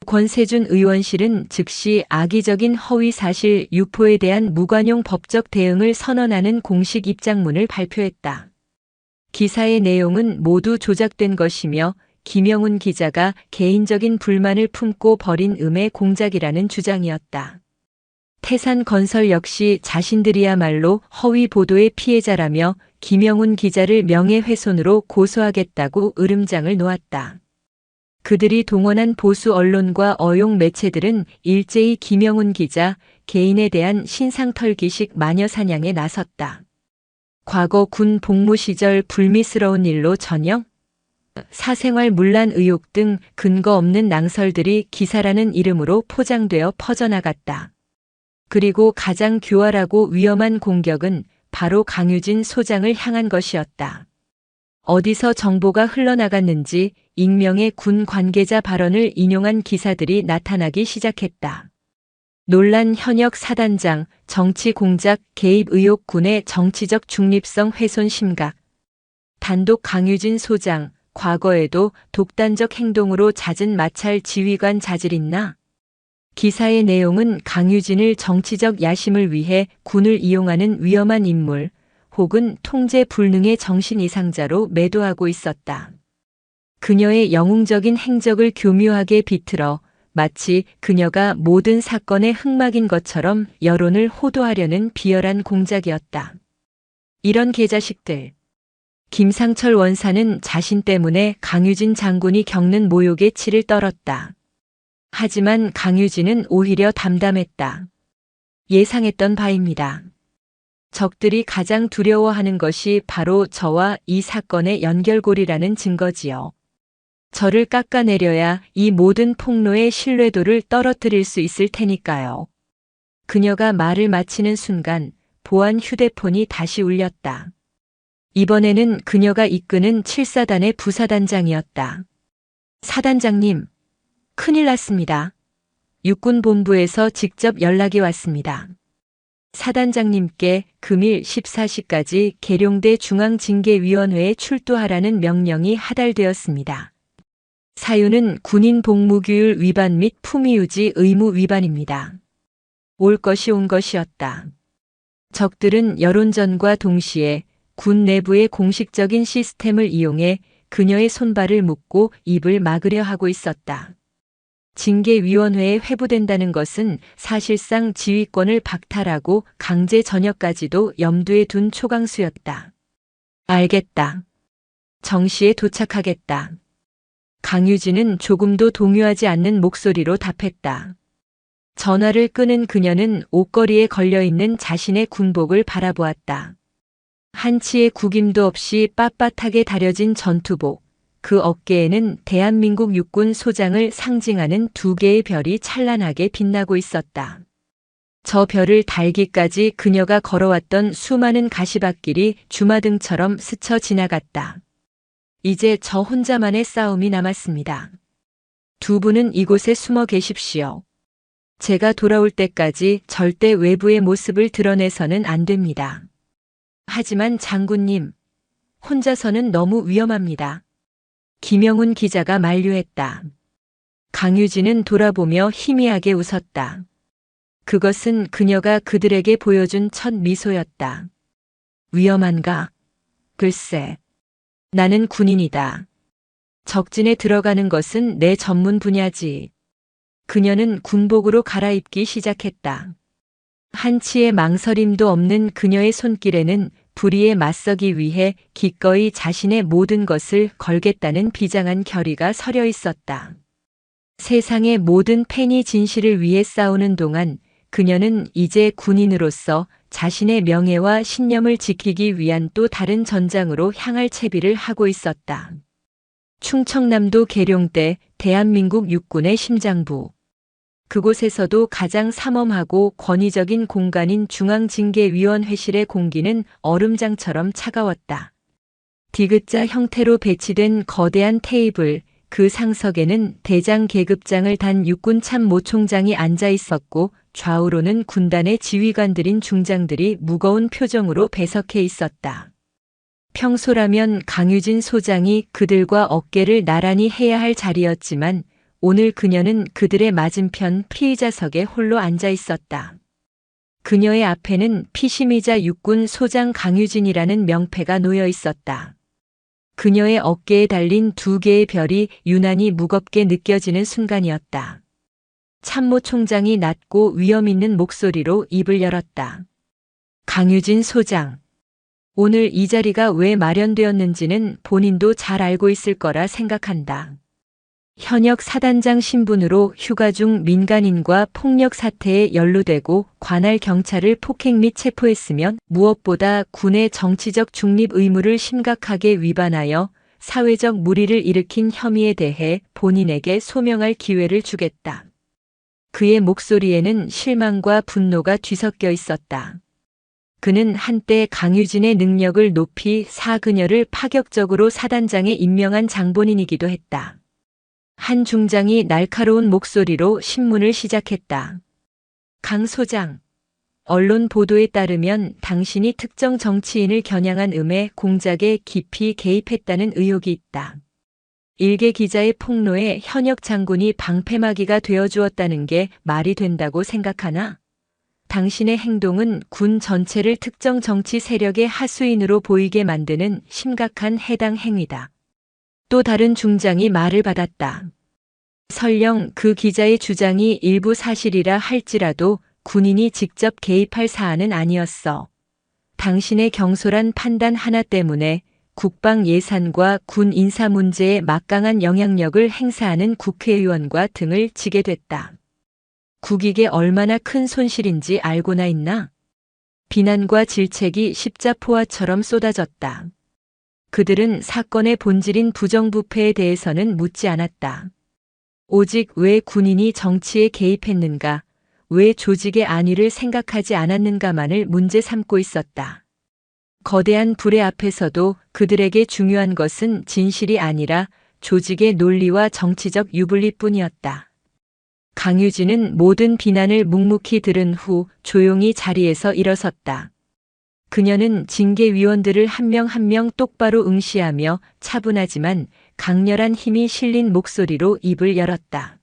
A: 권세준 의원실은 즉시 악의적인 허위사실 유포에 대한 무관용 법적 대응을 선언하는 공식 입장문을 발표했다. 기사의 내용은 모두 조작된 것이며 김영훈 기자가 개인적인 불만을 품고 벌인 음해 공작이라는 주장이었다. 태산건설 역시 자신들이야말로 허위 보도의 피해자라며 김영훈 기자를 명예훼손으로 고소하겠다고 으름장을 놓았다. 그들이 동원한 보수 언론과 어용 매체들은 일제히 김영훈 기자 개인에 대한 신상털기식 마녀사냥에 나섰다. 과거 군 복무 시절 불미스러운 일로 전역, 사생활 문란 의혹 등 근거 없는 낭설들이 기사라는 이름으로 포장되어 퍼져나갔다. 그리고 가장 교활하고 위험한 공격은 바로 강유진 소장을 향한 것이었다. 어디서 정보가 흘러나갔는지 익명의 군 관계자 발언을 인용한 기사들이 나타나기 시작했다. 논란 현역 사단장, 정치 공작 개입 의혹 군의 정치적 중립성 훼손 심각. 단독 강유진 소장, 과거에도 독단적 행동으로 잦은 마찰 지휘관 자질 있나? 기사의 내용은 강유진을 정치적 야심을 위해 군을 이용하는 위험한 인물, 혹은 통제 불능의 정신 이상자로 매도하고 있었다. 그녀의 영웅적인 행적을 교묘하게 비틀어 마치 그녀가 모든 사건의 흑막인 것처럼 여론을 호도하려는 비열한 공작이었다. 이런 개자식들. 김상철 원사는 자신 때문에 강유진 장군이 겪는 모욕의 치를 떨었다. 하지만 강유진은 오히려 담담했다. 예상했던 바입니다. 적들이 가장 두려워하는 것이 바로 저와 이 사건의 연결고리라는 증거지요. 저를 깎아내려야 이 모든 폭로의 신뢰도를 떨어뜨릴 수 있을 테니까요. 그녀가 말을 마치는 순간 보안 휴대폰이 다시 울렸다. 이번에는 그녀가 이끄는 7사단의 부사단장이었다. 사단장님, 큰일 났습니다. 육군본부에서 직접 연락이 왔습니다. 사단장님께 금일 14시까지 계룡대 중앙징계위원회에 출두하라는 명령이 하달되었습니다. 사유는 군인 복무규율 위반 및 품위유지 의무 위반입니다. 올 것이 온 것이었다. 적들은 여론전과 동시에 군 내부의 공식적인 시스템을 이용해 그녀의 손발을 묶고 입을 막으려 하고 있었다. 징계위원회에 회부된다는 것은 사실상 지휘권을 박탈하고 강제 전역까지도 염두에 둔 초강수였다. 알겠다. 정시에 도착하겠다. 강유진은 조금도 동요하지 않는 목소리로 답했다. 전화를 끊은 그녀는 옷걸이에 걸려있는 자신의 군복을 바라보았다. 한치의 구김도 없이 빳빳하게 다려진 전투복, 그 어깨에는 대한민국 육군 소장을 상징하는 두 개의 별이 찬란하게 빛나고 있었다. 저 별을 달기까지 그녀가 걸어왔던 수많은 가시밭길이 주마등처럼 스쳐 지나갔다. 이제 저 혼자만의 싸움이 남았습니다. 두 분은 이곳에 숨어 계십시오. 제가 돌아올 때까지 절대 외부의 모습을 드러내서는 안 됩니다. 하지만 장군님, 혼자서는 너무 위험합니다. 김영훈 기자가 만류했다. 강유진은 돌아보며 희미하게 웃었다. 그것은 그녀가 그들에게 보여준 첫 미소였다. 위험한가? 글쎄, 나는 군인이다. 적진에 들어가는 것은 내 전문 분야지. 그녀는 군복으로 갈아입기 시작했다. 한치의 망설임도 없는 그녀의 손길에는 불의에 맞서기 위해 기꺼이 자신의 모든 것을 걸겠다는 비장한 결의가 서려 있었다. 세상의 모든 팬이 진실을 위해 싸우는 동안 그녀는 이제 군인으로서 자신의 명예와 신념을 지키기 위한 또 다른 전장으로 향할 채비를 하고 있었다. 충청남도 계룡대 대한민국 육군의 심장부. 그곳에서도 가장 삼엄하고 권위적인 공간인 중앙징계위원회실의 공기는 얼음장처럼 차가웠다. 디귿자 형태로 배치된 거대한 테이블, 그 상석에는 대장 계급장을 단 육군 참모총장이 앉아 있었고 좌우로는 군단의 지휘관들인 중장들이 무거운 표정으로 배석해 있었다. 평소라면 강유진 소장이 그들과 어깨를 나란히 해야 할 자리였지만 오늘 그녀는 그들의 맞은편 피의자석에 홀로 앉아 있었다. 그녀의 앞에는 피심이자 육군 소장 강유진이라는 명패가 놓여 있었다. 그녀의 어깨에 달린 두 개의 별이 유난히 무겁게 느껴지는 순간이었다. 참모총장이 낮고 위험 있는 목소리로 입을 열었다. 강유진 소장. 오늘 이 자리가 왜 마련되었는지는 본인도 잘 알고 있을 거라 생각한다. 현역 사단장 신분으로 휴가 중 민간인과 폭력 사태에 연루되고 관할 경찰을 폭행 및 체포했으면 무엇보다 군의 정치적 중립 의무를 심각하게 위반하여 사회적 물의를 일으킨 혐의에 대해 본인에게 소명할 기회를 주겠다. 그의 목소리에는 실망과 분노가 뒤섞여 있었다. 그는 한때 강유진의 능력을 높이 그녀를 파격적으로 사단장에 임명한 장본인이기도 했다. 한 중장이 날카로운 목소리로 신문을 시작했다. 강 소장, 언론 보도에 따르면 당신이 특정 정치인을 겨냥한 음해 공작에 깊이 개입했다는 의혹이 있다. 일개 기자의 폭로에 현역 장군이 방패막이가 되어주었다는 게 말이 된다고 생각하나? 당신의 행동은 군 전체를 특정 정치 세력의 하수인으로 보이게 만드는 심각한 해당 행위다. 또 다른 중장이 말을 받았다. 설령 그 기자의 주장이 일부 사실이라 할지라도 군인이 직접 개입할 사안은 아니었어. 당신의 경솔한 판단 하나 때문에 국방 예산과 군 인사 문제에 막강한 영향력을 행사하는 국회의원과 등을 지게 됐다. 국익에 얼마나 큰 손실인지 알고나 있나? 비난과 질책이 십자포화처럼 쏟아졌다. 그들은 사건의 본질인 부정부패에 대해서는 묻지 않았다. 오직 왜 군인이 정치에 개입했는가, 왜 조직의 안위를 생각하지 않았는가만을 문제 삼고 있었다. 거대한 불의 앞에서도 그들에게 중요한 것은 진실이 아니라 조직의 논리와 정치적 유불리뿐이었다. 강유진은 모든 비난을 묵묵히 들은 후 조용히 자리에서 일어섰다. 그녀는 징계위원들을 한 명 한 명 똑바로 응시하며 차분하지만 강렬한 힘이 실린 목소리로 입을 열었다.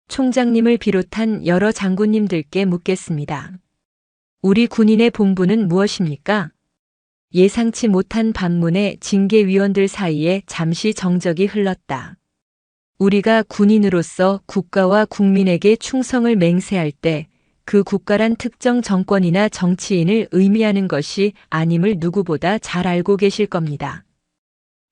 A: 총장님을 비롯한 여러 장군님들께 묻겠습니다. 우리 군인의 본분은 무엇입니까? 예상치 못한 반문에 징계위원들 사이에 잠시 정적이 흘렀다. 우리가 군인으로서 국가와 국민에게 충성을 맹세할 때 그 국가란 특정 정권이나 정치인을 의미하는 것이 아님을 누구보다 잘 알고 계실 겁니다.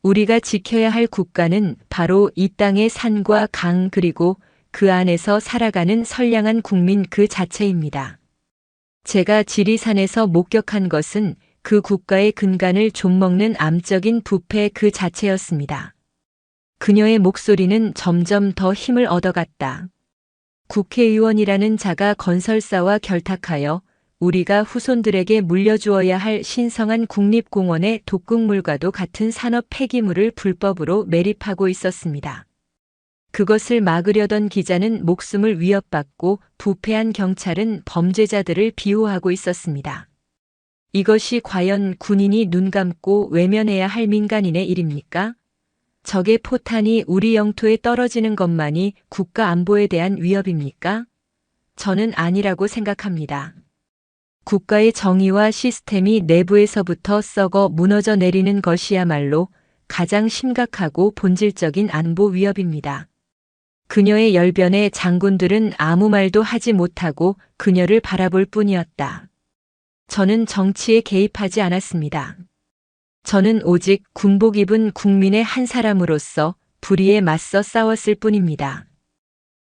A: 우리가 지켜야 할 국가는 바로 이 땅의 산과 강 그리고 그 안에서 살아가는 선량한 국민 그 자체입니다. 제가 지리산에서 목격한 것은 그 국가의 근간을 좀먹는 암적인 부패 그 자체였습니다. 그녀의 목소리는 점점 더 힘을 얻어갔다. 국회의원이라는 자가 건설사와 결탁하여 우리가 후손들에게 물려주어야 할 신성한 국립공원의 독극물과도 같은 산업 폐기물을 불법으로 매립하고 있었습니다. 그것을 막으려던 기자는 목숨을 위협받고 부패한 경찰은 범죄자들을 비호하고 있었습니다. 이것이 과연 군인이 눈 감고 외면해야 할 민간인의 일입니까? 적의 포탄이 우리 영토에 떨어지는 것만이 국가 안보에 대한 위협입니까? 저는 아니라고 생각합니다. 국가의 정의와 시스템이 내부에서부터 썩어 무너져 내리는 것이야말로 가장 심각하고 본질적인 안보 위협입니다. 그녀의 열변에 장군들은 아무 말도 하지 못하고 그녀를 바라볼 뿐이었다. 저는 정치에 개입하지 않았습니다. 저는 오직 군복 입은 국민의 한 사람으로서 불의에 맞서 싸웠을 뿐입니다.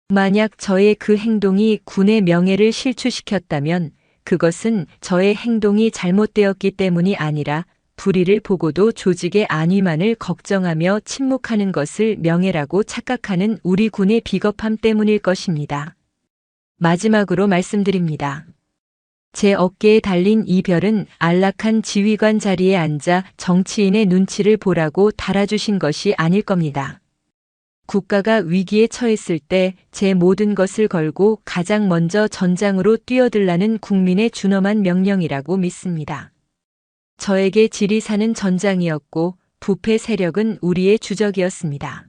A: 만약 저의 그 행동이 군의 명예를 실추시켰다면 그것은 저의 행동이 잘못되었기 때문이 아니라 불의를 보고도 조직의 안위만을 걱정하며 침묵하는 것을 명예라고 착각하는 우리 군의 비겁함 때문일 것입니다. 마지막으로 말씀드립니다. 제 어깨에 달린 이 별은 안락한 지휘관 자리에 앉아 정치인의 눈치를 보라고 달아주신 것이 아닐 겁니다. 국가가 위기에 처했을 때 제 모든 것을 걸고 가장 먼저 전장으로 뛰어들라는 국민의 준엄한 명령이라고 믿습니다. 저에게 지리산은 전장이었고 부패 세력은 우리의 주적이었습니다.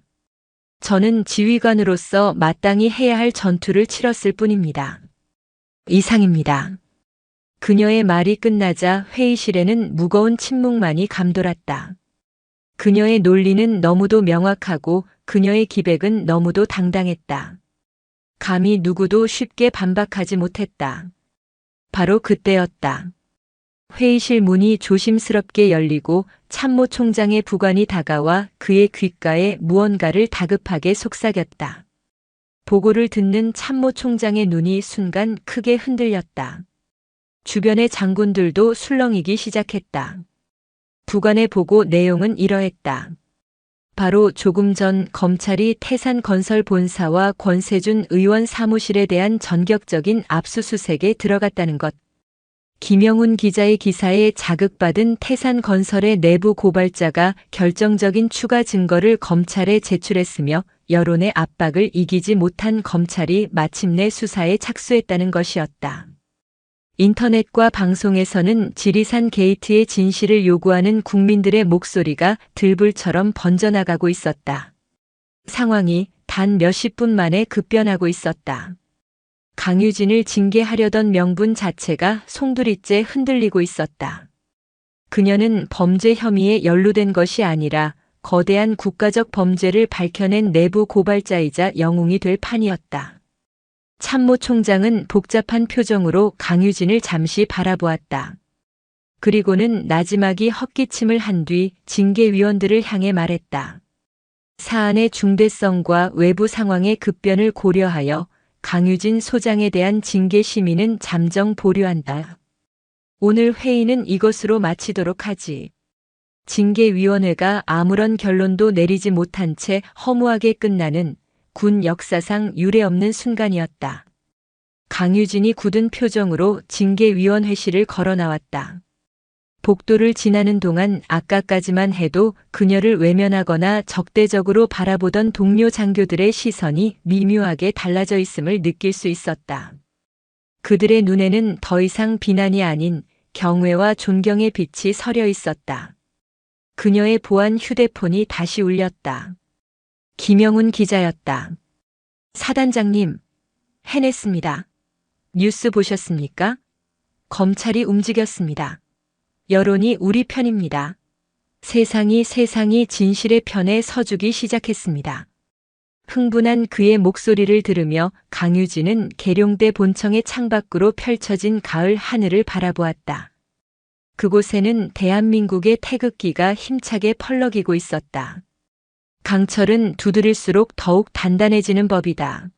A: 저는 지휘관으로서 마땅히 해야 할 전투를 치렀을 뿐입니다. 이상입니다. 그녀의 말이 끝나자 회의실에는 무거운 침묵만이 감돌았다. 그녀의 논리는 너무도 명확하고 그녀의 기백은 너무도 당당했다. 감히 누구도 쉽게 반박하지 못했다. 바로 그때였다. 회의실 문이 조심스럽게 열리고 참모총장의 부관이 다가와 그의 귓가에 무언가를 다급하게 속삭였다. 보고를 듣는 참모총장의 눈이 순간 크게 흔들렸다. 주변의 장군들도 술렁이기 시작했다. 부관의 보고 내용은 이러했다. 바로 조금 전 검찰이 태산건설 본사와 권세준 의원 사무실에 대한 전격적인 압수수색에 들어갔다는 것. 김영훈 기자의 기사에 자극받은 태산건설의 내부 고발자가 결정적인 추가 증거를 검찰에 제출했으며 여론의 압박을 이기지 못한 검찰이 마침내 수사에 착수했다는 것이었다. 인터넷과 방송에서는 지리산 게이트의 진실을 요구하는 국민들의 목소리가 들불처럼 번져나가고 있었다. 상황이 단 몇십 분 만에 급변하고 있었다. 강유진을 징계하려던 명분 자체가 송두리째 흔들리고 있었다. 그녀는 범죄 혐의에 연루된 것이 아니라 거대한 국가적 범죄를 밝혀낸 내부 고발자이자 영웅이 될 판이었다. 참모총장은 복잡한 표정으로 강유진을 잠시 바라보았다. 그리고는 나지막이 헛기침을 한 뒤 징계위원들을 향해 말했다. 사안의 중대성과 외부 상황의 급변을 고려하여 강유진 소장에 대한 징계 심의는 잠정 보류한다. 오늘 회의는 이것으로 마치도록 하지. 징계위원회가 아무런 결론도 내리지 못한 채 허무하게 끝나는 군 역사상 유례없는 순간이었다. 강유진이 굳은 표정으로 징계위원회실을 걸어 나왔다. 복도를 지나는 동안 아까까지만 해도 그녀를 외면하거나 적대적으로 바라보던 동료 장교들의 시선이 미묘하게 달라져 있음을 느낄 수 있었다. 그들의 눈에는 더 이상 비난이 아닌 경외와 존경의 빛이 서려 있었다. 그녀의 보안 휴대폰이 다시 울렸다. 김영훈 기자였다. 사단장님, 해냈습니다. 뉴스 보셨습니까? 검찰이 움직였습니다. 여론이 우리 편입니다. 세상이 진실의 편에 서주기 시작했습니다. 흥분한 그의 목소리를 들으며 강유진은 계룡대 본청의 창밖으로 펼쳐진 가을 하늘을 바라보았다. 그곳에는 대한민국의 태극기가 힘차게 펄럭이고 있었다. 강철은 두드릴수록 더욱 단단해지는 법이다.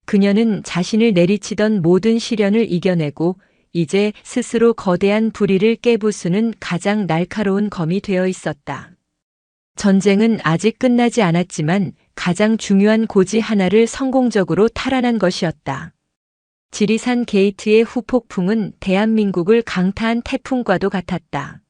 A: 그녀는 자신을 내리치던 모든 시련을 이겨내고 이제 스스로 거대한 불의를 깨부수는 가장 날카로운 검이 되어 있었다. 전쟁은 아직 끝나지 않았지만 가장 중요한 고지 하나를 성공적으로 탈환한 것이었다. 지리산 게이트의 후폭풍은 대한민국을 강타한 태풍과도 같았다.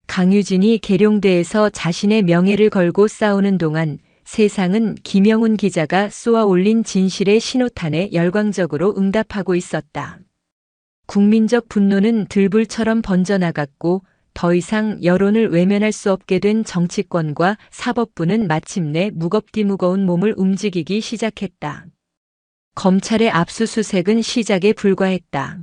A: 강유진이 계룡대에서 자신의 명예를 걸고 싸우는 동안 세상은 김영훈 기자가 쏘아 올린 진실의 신호탄에 열광적으로 응답하고 있었다. 국민적 분노는 들불처럼 번져나갔고 더 이상 여론을 외면할 수 없게 된 정치권과 사법부는 마침내 무겁디 무거운 몸을 움직이기 시작했다. 검찰의 압수수색은 시작에 불과했다.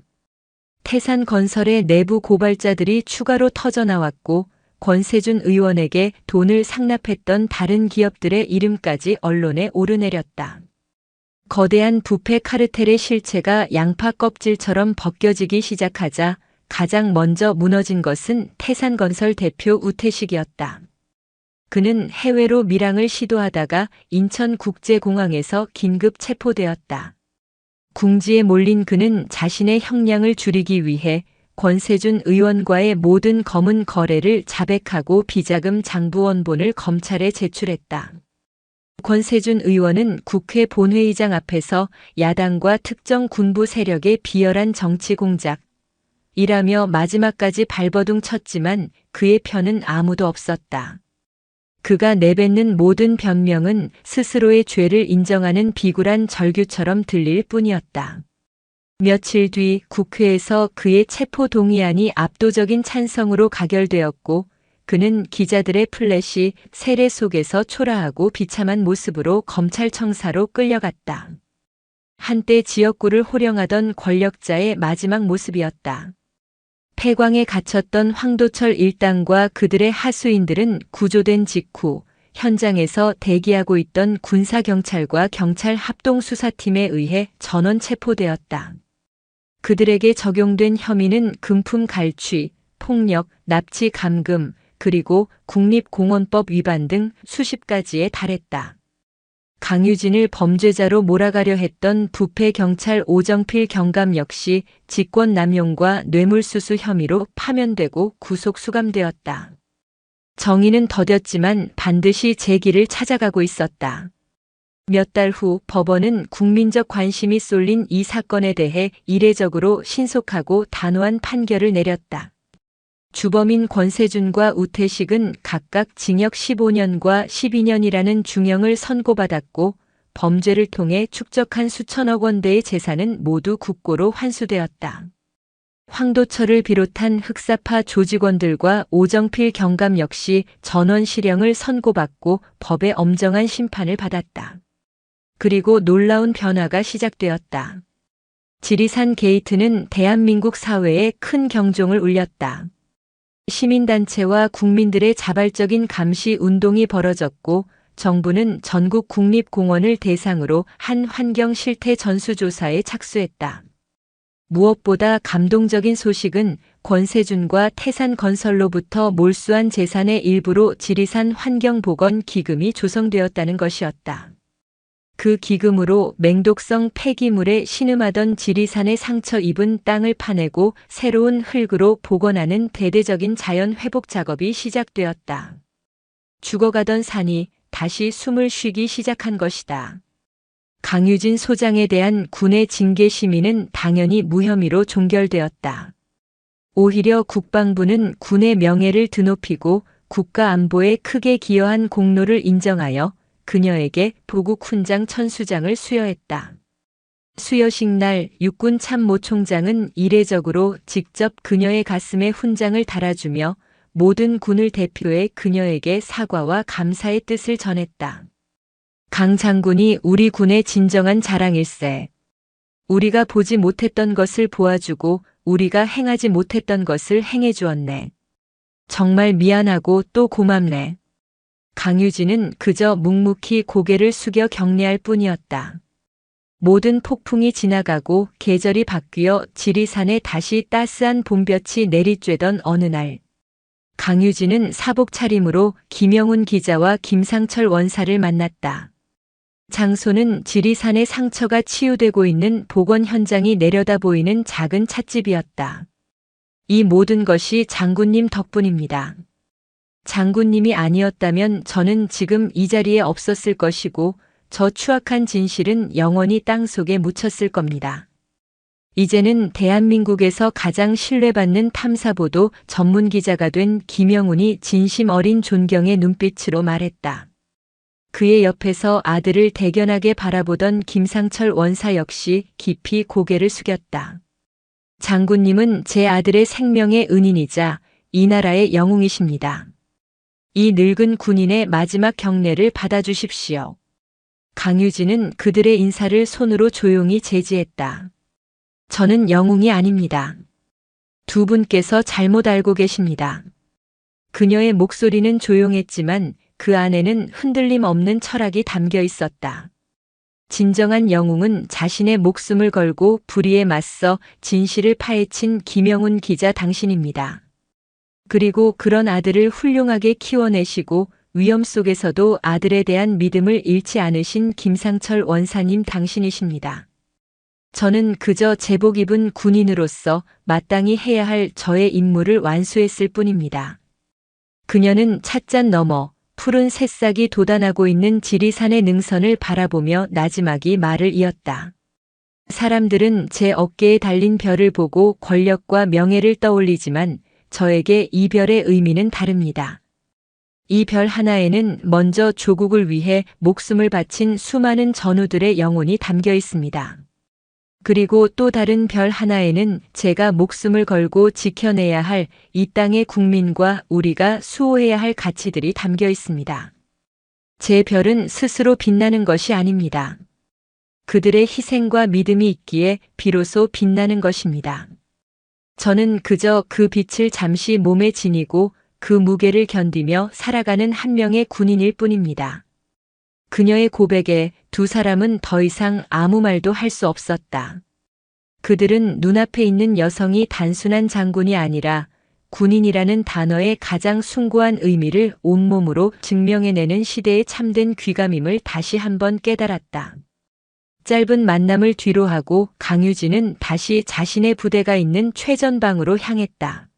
A: 태산건설의 내부 고발자들이 추가로 터져나왔고 권세준 의원에게 돈을 상납했던 다른 기업들의 이름까지 언론에 오르내렸다. 거대한 부패 카르텔의 실체가 양파 껍질처럼 벗겨지기 시작하자 가장 먼저 무너진 것은 태산건설 대표 우태식이었다. 그는 해외로 밀항을 시도하다가 인천국제공항에서 긴급 체포되었다. 궁지에 몰린 그는 자신의 형량을 줄이기 위해 권세준 의원과의 모든 검은 거래를 자백하고 비자금 장부 원본을 검찰에 제출했다. 권세준 의원은 국회 본회의장 앞에서 야당과 특정 군부 세력의 비열한 정치 공작, 이라며 마지막까지 발버둥 쳤지만 그의 편은 아무도 없었다. 그가 내뱉는 모든 변명은 스스로의 죄를 인정하는 비굴한 절규처럼 들릴 뿐이었다. 며칠 뒤 국회에서 그의 체포 동의안이 압도적인 찬성으로 가결되었고 그는 기자들의 플래시 세례 속에서 초라하고 비참한 모습으로 검찰청사로 끌려갔다. 한때 지역구를 호령하던 권력자의 마지막 모습이었다. 폐광에 갇혔던 황도철 일당과 그들의 하수인들은 구조된 직후 현장에서 대기하고 있던 군사경찰과 경찰 합동수사팀에 의해 전원 체포되었다. 그들에게 적용된 혐의는 금품 갈취, 폭력, 납치 감금, 그리고 국립공원법 위반 등 수십 가지에 달했다. 강유진을 범죄자로 몰아가려 했던 부패경찰 오정필 경감 역시 직권남용과 뇌물수수 혐의로 파면되고 구속 수감되었다. 정의는 더뎠지만 반드시 제 길을 찾아가고 있었다. 몇 달 후 법원은 국민적 관심이 쏠린 이 사건에 대해 이례적으로 신속하고 단호한 판결을 내렸다. 주범인 권세준과 우태식은 각각 징역 15년과 12년이라는 중형을 선고받았고 범죄를 통해 축적한 수천억 원대의 재산은 모두 국고로 환수되었다. 황도철을 비롯한 흑사파 조직원들과 오정필 경감 역시 전원 실형을 선고받고 법의 엄정한 심판을 받았다. 그리고 놀라운 변화가 시작되었다. 지리산 게이트는 대한민국 사회에 큰 경종을 울렸다. 시민단체와 국민들의 자발적인 감시 운동이 벌어졌고 정부는 전국 국립공원을 대상으로 한 환경 실태 전수조사에 착수했다. 무엇보다 감동적인 소식은 권세준과 태산건설로부터 몰수한 재산의 일부로 지리산 환경보건기금이 조성되었다는 것이었다. 그 기금으로 맹독성 폐기물에 신음하던 지리산의 상처 입은 땅을 파내고 새로운 흙으로 복원하는 대대적인 자연 회복 작업이 시작되었다. 죽어가던 산이 다시 숨을 쉬기 시작한 것이다. 강유진 소장에 대한 군의 징계 심의는 당연히 무혐의로 종결되었다. 오히려 국방부는 군의 명예를 드높이고 국가 안보에 크게 기여한 공로를 인정하여 그녀에게 보국 훈장 천수장을 수여했다. 수여식 날 육군 참모총장은 이례적으로 직접 그녀의 가슴에 훈장을 달아주며 모든 군을 대표해 그녀에게 사과와 감사의 뜻을 전했다. 강 장군이 우리 군의 진정한 자랑일세. 우리가 보지 못했던 것을 보아주고 우리가 행하지 못했던 것을 행해주었네. 정말 미안하고 또 고맙네. 강유진은 그저 묵묵히 고개를 숙여 경례할 뿐이었다. 모든 폭풍이 지나가고 계절이 바뀌어 지리산에 다시 따스한 봄볕이 내리쬐던 어느 날, 강유진은 사복 차림으로 김영훈 기자와 김상철 원사를 만났다. 장소는 지리산의 상처가 치유되고 있는 복원 현장이 내려다 보이는 작은 찻집이었다. 이 모든 것이 장군님 덕분입니다. 장군님이 아니었다면 저는 지금 이 자리에 없었을 것이고 저 추악한 진실은 영원히 땅속에 묻혔을 겁니다. 이제는 대한민국에서 가장 신뢰받는 탐사보도 전문 기자가 된 김영훈이 진심 어린 존경의 눈빛으로 말했다. 그의 옆에서 아들을 대견하게 바라보던 김상철 원사 역시 깊이 고개를 숙였다. 장군님은 제 아들의 생명의 은인이자 이 나라의 영웅이십니다. 이 늙은 군인의 마지막 경례를 받아주십시오. 강유진은 그들의 인사를 손으로 조용히 제지했다. 저는 영웅이 아닙니다. 두 분께서 잘못 알고 계십니다. 그녀의 목소리는 조용했지만 그 안에는 흔들림 없는 철학이 담겨 있었다. 진정한 영웅은 자신의 목숨을 걸고 불의에 맞서 진실을 파헤친 김영훈 기자 당신입니다. 그리고 그런 아들을 훌륭하게 키워내시고 위험 속에서도 아들에 대한 믿음을 잃지 않으신 김상철 원사님 당신이십니다. 저는 그저 제복 입은 군인으로서 마땅히 해야 할 저의 임무를 완수했을 뿐입니다. 그녀는 찻잔 너머 푸른 새싹이 돋아나고 있는 지리산의 능선을 바라보며 나지막이 말을 이었다. 사람들은 제 어깨에 달린 별을 보고 권력과 명예를 떠올리지만 저에게 이 별의 의미는 다릅니다. 이 별 하나에는 먼저 조국을 위해 목숨을 바친 수많은 전우들의 영혼이 담겨 있습니다. 그리고 또 다른 별 하나에는 제가 목숨을 걸고 지켜내야 할 이 땅의 국민과 우리가 수호해야 할 가치들이 담겨 있습니다. 제 별은 스스로 빛나는 것이 아닙니다. 그들의 희생과 믿음이 있기에 비로소 빛나는 것입니다. 저는 그저 그 빛을 잠시 몸에 지니고 그 무게를 견디며 살아가는 한 명의 군인일 뿐입니다. 그녀의 고백에 두 사람은 더 이상 아무 말도 할 수 없었다. 그들은 눈앞에 있는 여성이 단순한 장군이 아니라 군인이라는 단어의 가장 숭고한 의미를 온몸으로 증명해내는 시대의 참된 귀감임을 다시 한번 깨달았다. 짧은 만남을 뒤로하고 강유진은 다시 자신의 부대가 있는 최전방으로 향했다.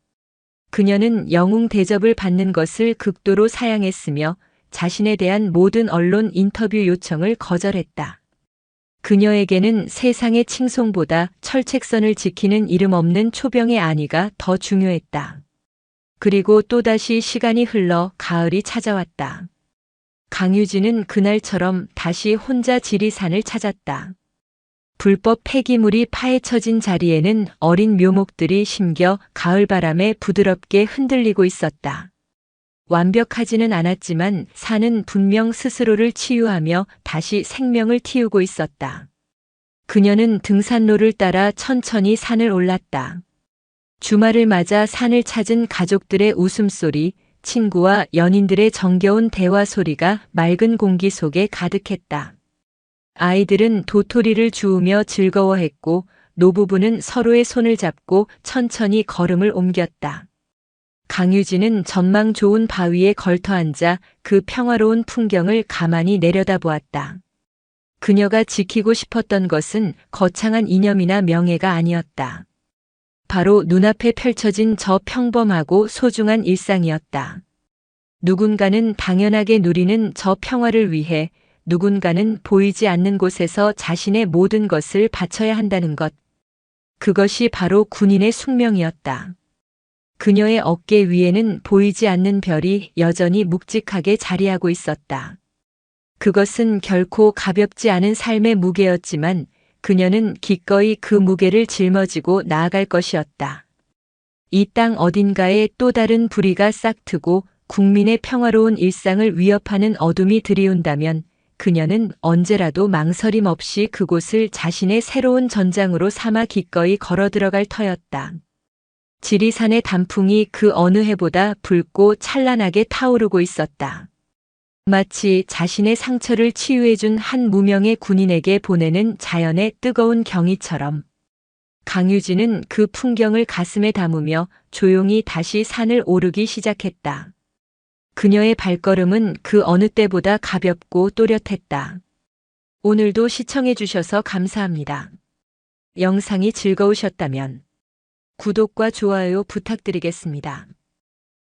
A: 그녀는 영웅 대접을 받는 것을 극도로 사양했으며 자신에 대한 모든 언론 인터뷰 요청을 거절했다. 그녀에게는 세상의 칭송보다 철책선을 지키는 이름 없는 초병의 안위가 더 중요했다. 그리고 또다시 시간이 흘러 가을이 찾아왔다. 강유진은 그날처럼 다시 혼자 지리산을 찾았다. 불법 폐기물이 파헤쳐진 자리에는 어린 묘목들이 심겨 가을바람에 부드럽게 흔들리고 있었다. 완벽하지는 않았지만 산은 분명 스스로를 치유하며 다시 생명을 틔우고 있었다. 그녀는 등산로를 따라 천천히 산을 올랐다. 주말을 맞아 산을 찾은 가족들의 웃음소리, 친구와 연인들의 정겨운 대화 소리가 맑은 공기 속에 가득했다. 아이들은 도토리를 주우며 즐거워했고 노부부는 서로의 손을 잡고 천천히 걸음을 옮겼다. 강유진은 전망 좋은 바위에 걸터앉아 그 평화로운 풍경을 가만히 내려다보았다. 그녀가 지키고 싶었던 것은 거창한 이념이나 명예가 아니었다. 바로 눈앞에 펼쳐진 저 평범하고 소중한 일상이었다. 누군가는 당연하게 누리는 저 평화를 위해 누군가는 보이지 않는 곳에서 자신의 모든 것을 바쳐야 한다는 것. 그것이 바로 군인의 숙명이었다. 그녀의 어깨 위에는 보이지 않는 별이 여전히 묵직하게 자리하고 있었다. 그것은 결코 가볍지 않은 삶의 무게였지만 그녀는 기꺼이 그 무게를 짊어지고 나아갈 것이었다. 이 땅 어딘가에 또 다른 불의가 싹트고 국민의 평화로운 일상을 위협하는 어둠이 들이온다면 그녀는 언제라도 망설임 없이 그곳을 자신의 새로운 전장으로 삼아 기꺼이 걸어 들어갈 터였다. 지리산의 단풍이 그 어느 해보다 붉고 찬란하게 타오르고 있었다. 마치 자신의 상처를 치유해준 한 무명의 군인에게 보내는 자연의 뜨거운 경의처럼 강유진은 그 풍경을 가슴에 담으며 조용히 다시 산을 오르기 시작했다. 그녀의 발걸음은 그 어느 때보다 가볍고 또렷했다. 오늘도 시청해주셔서 감사합니다. 영상이 즐거우셨다면 구독과 좋아요 부탁드리겠습니다.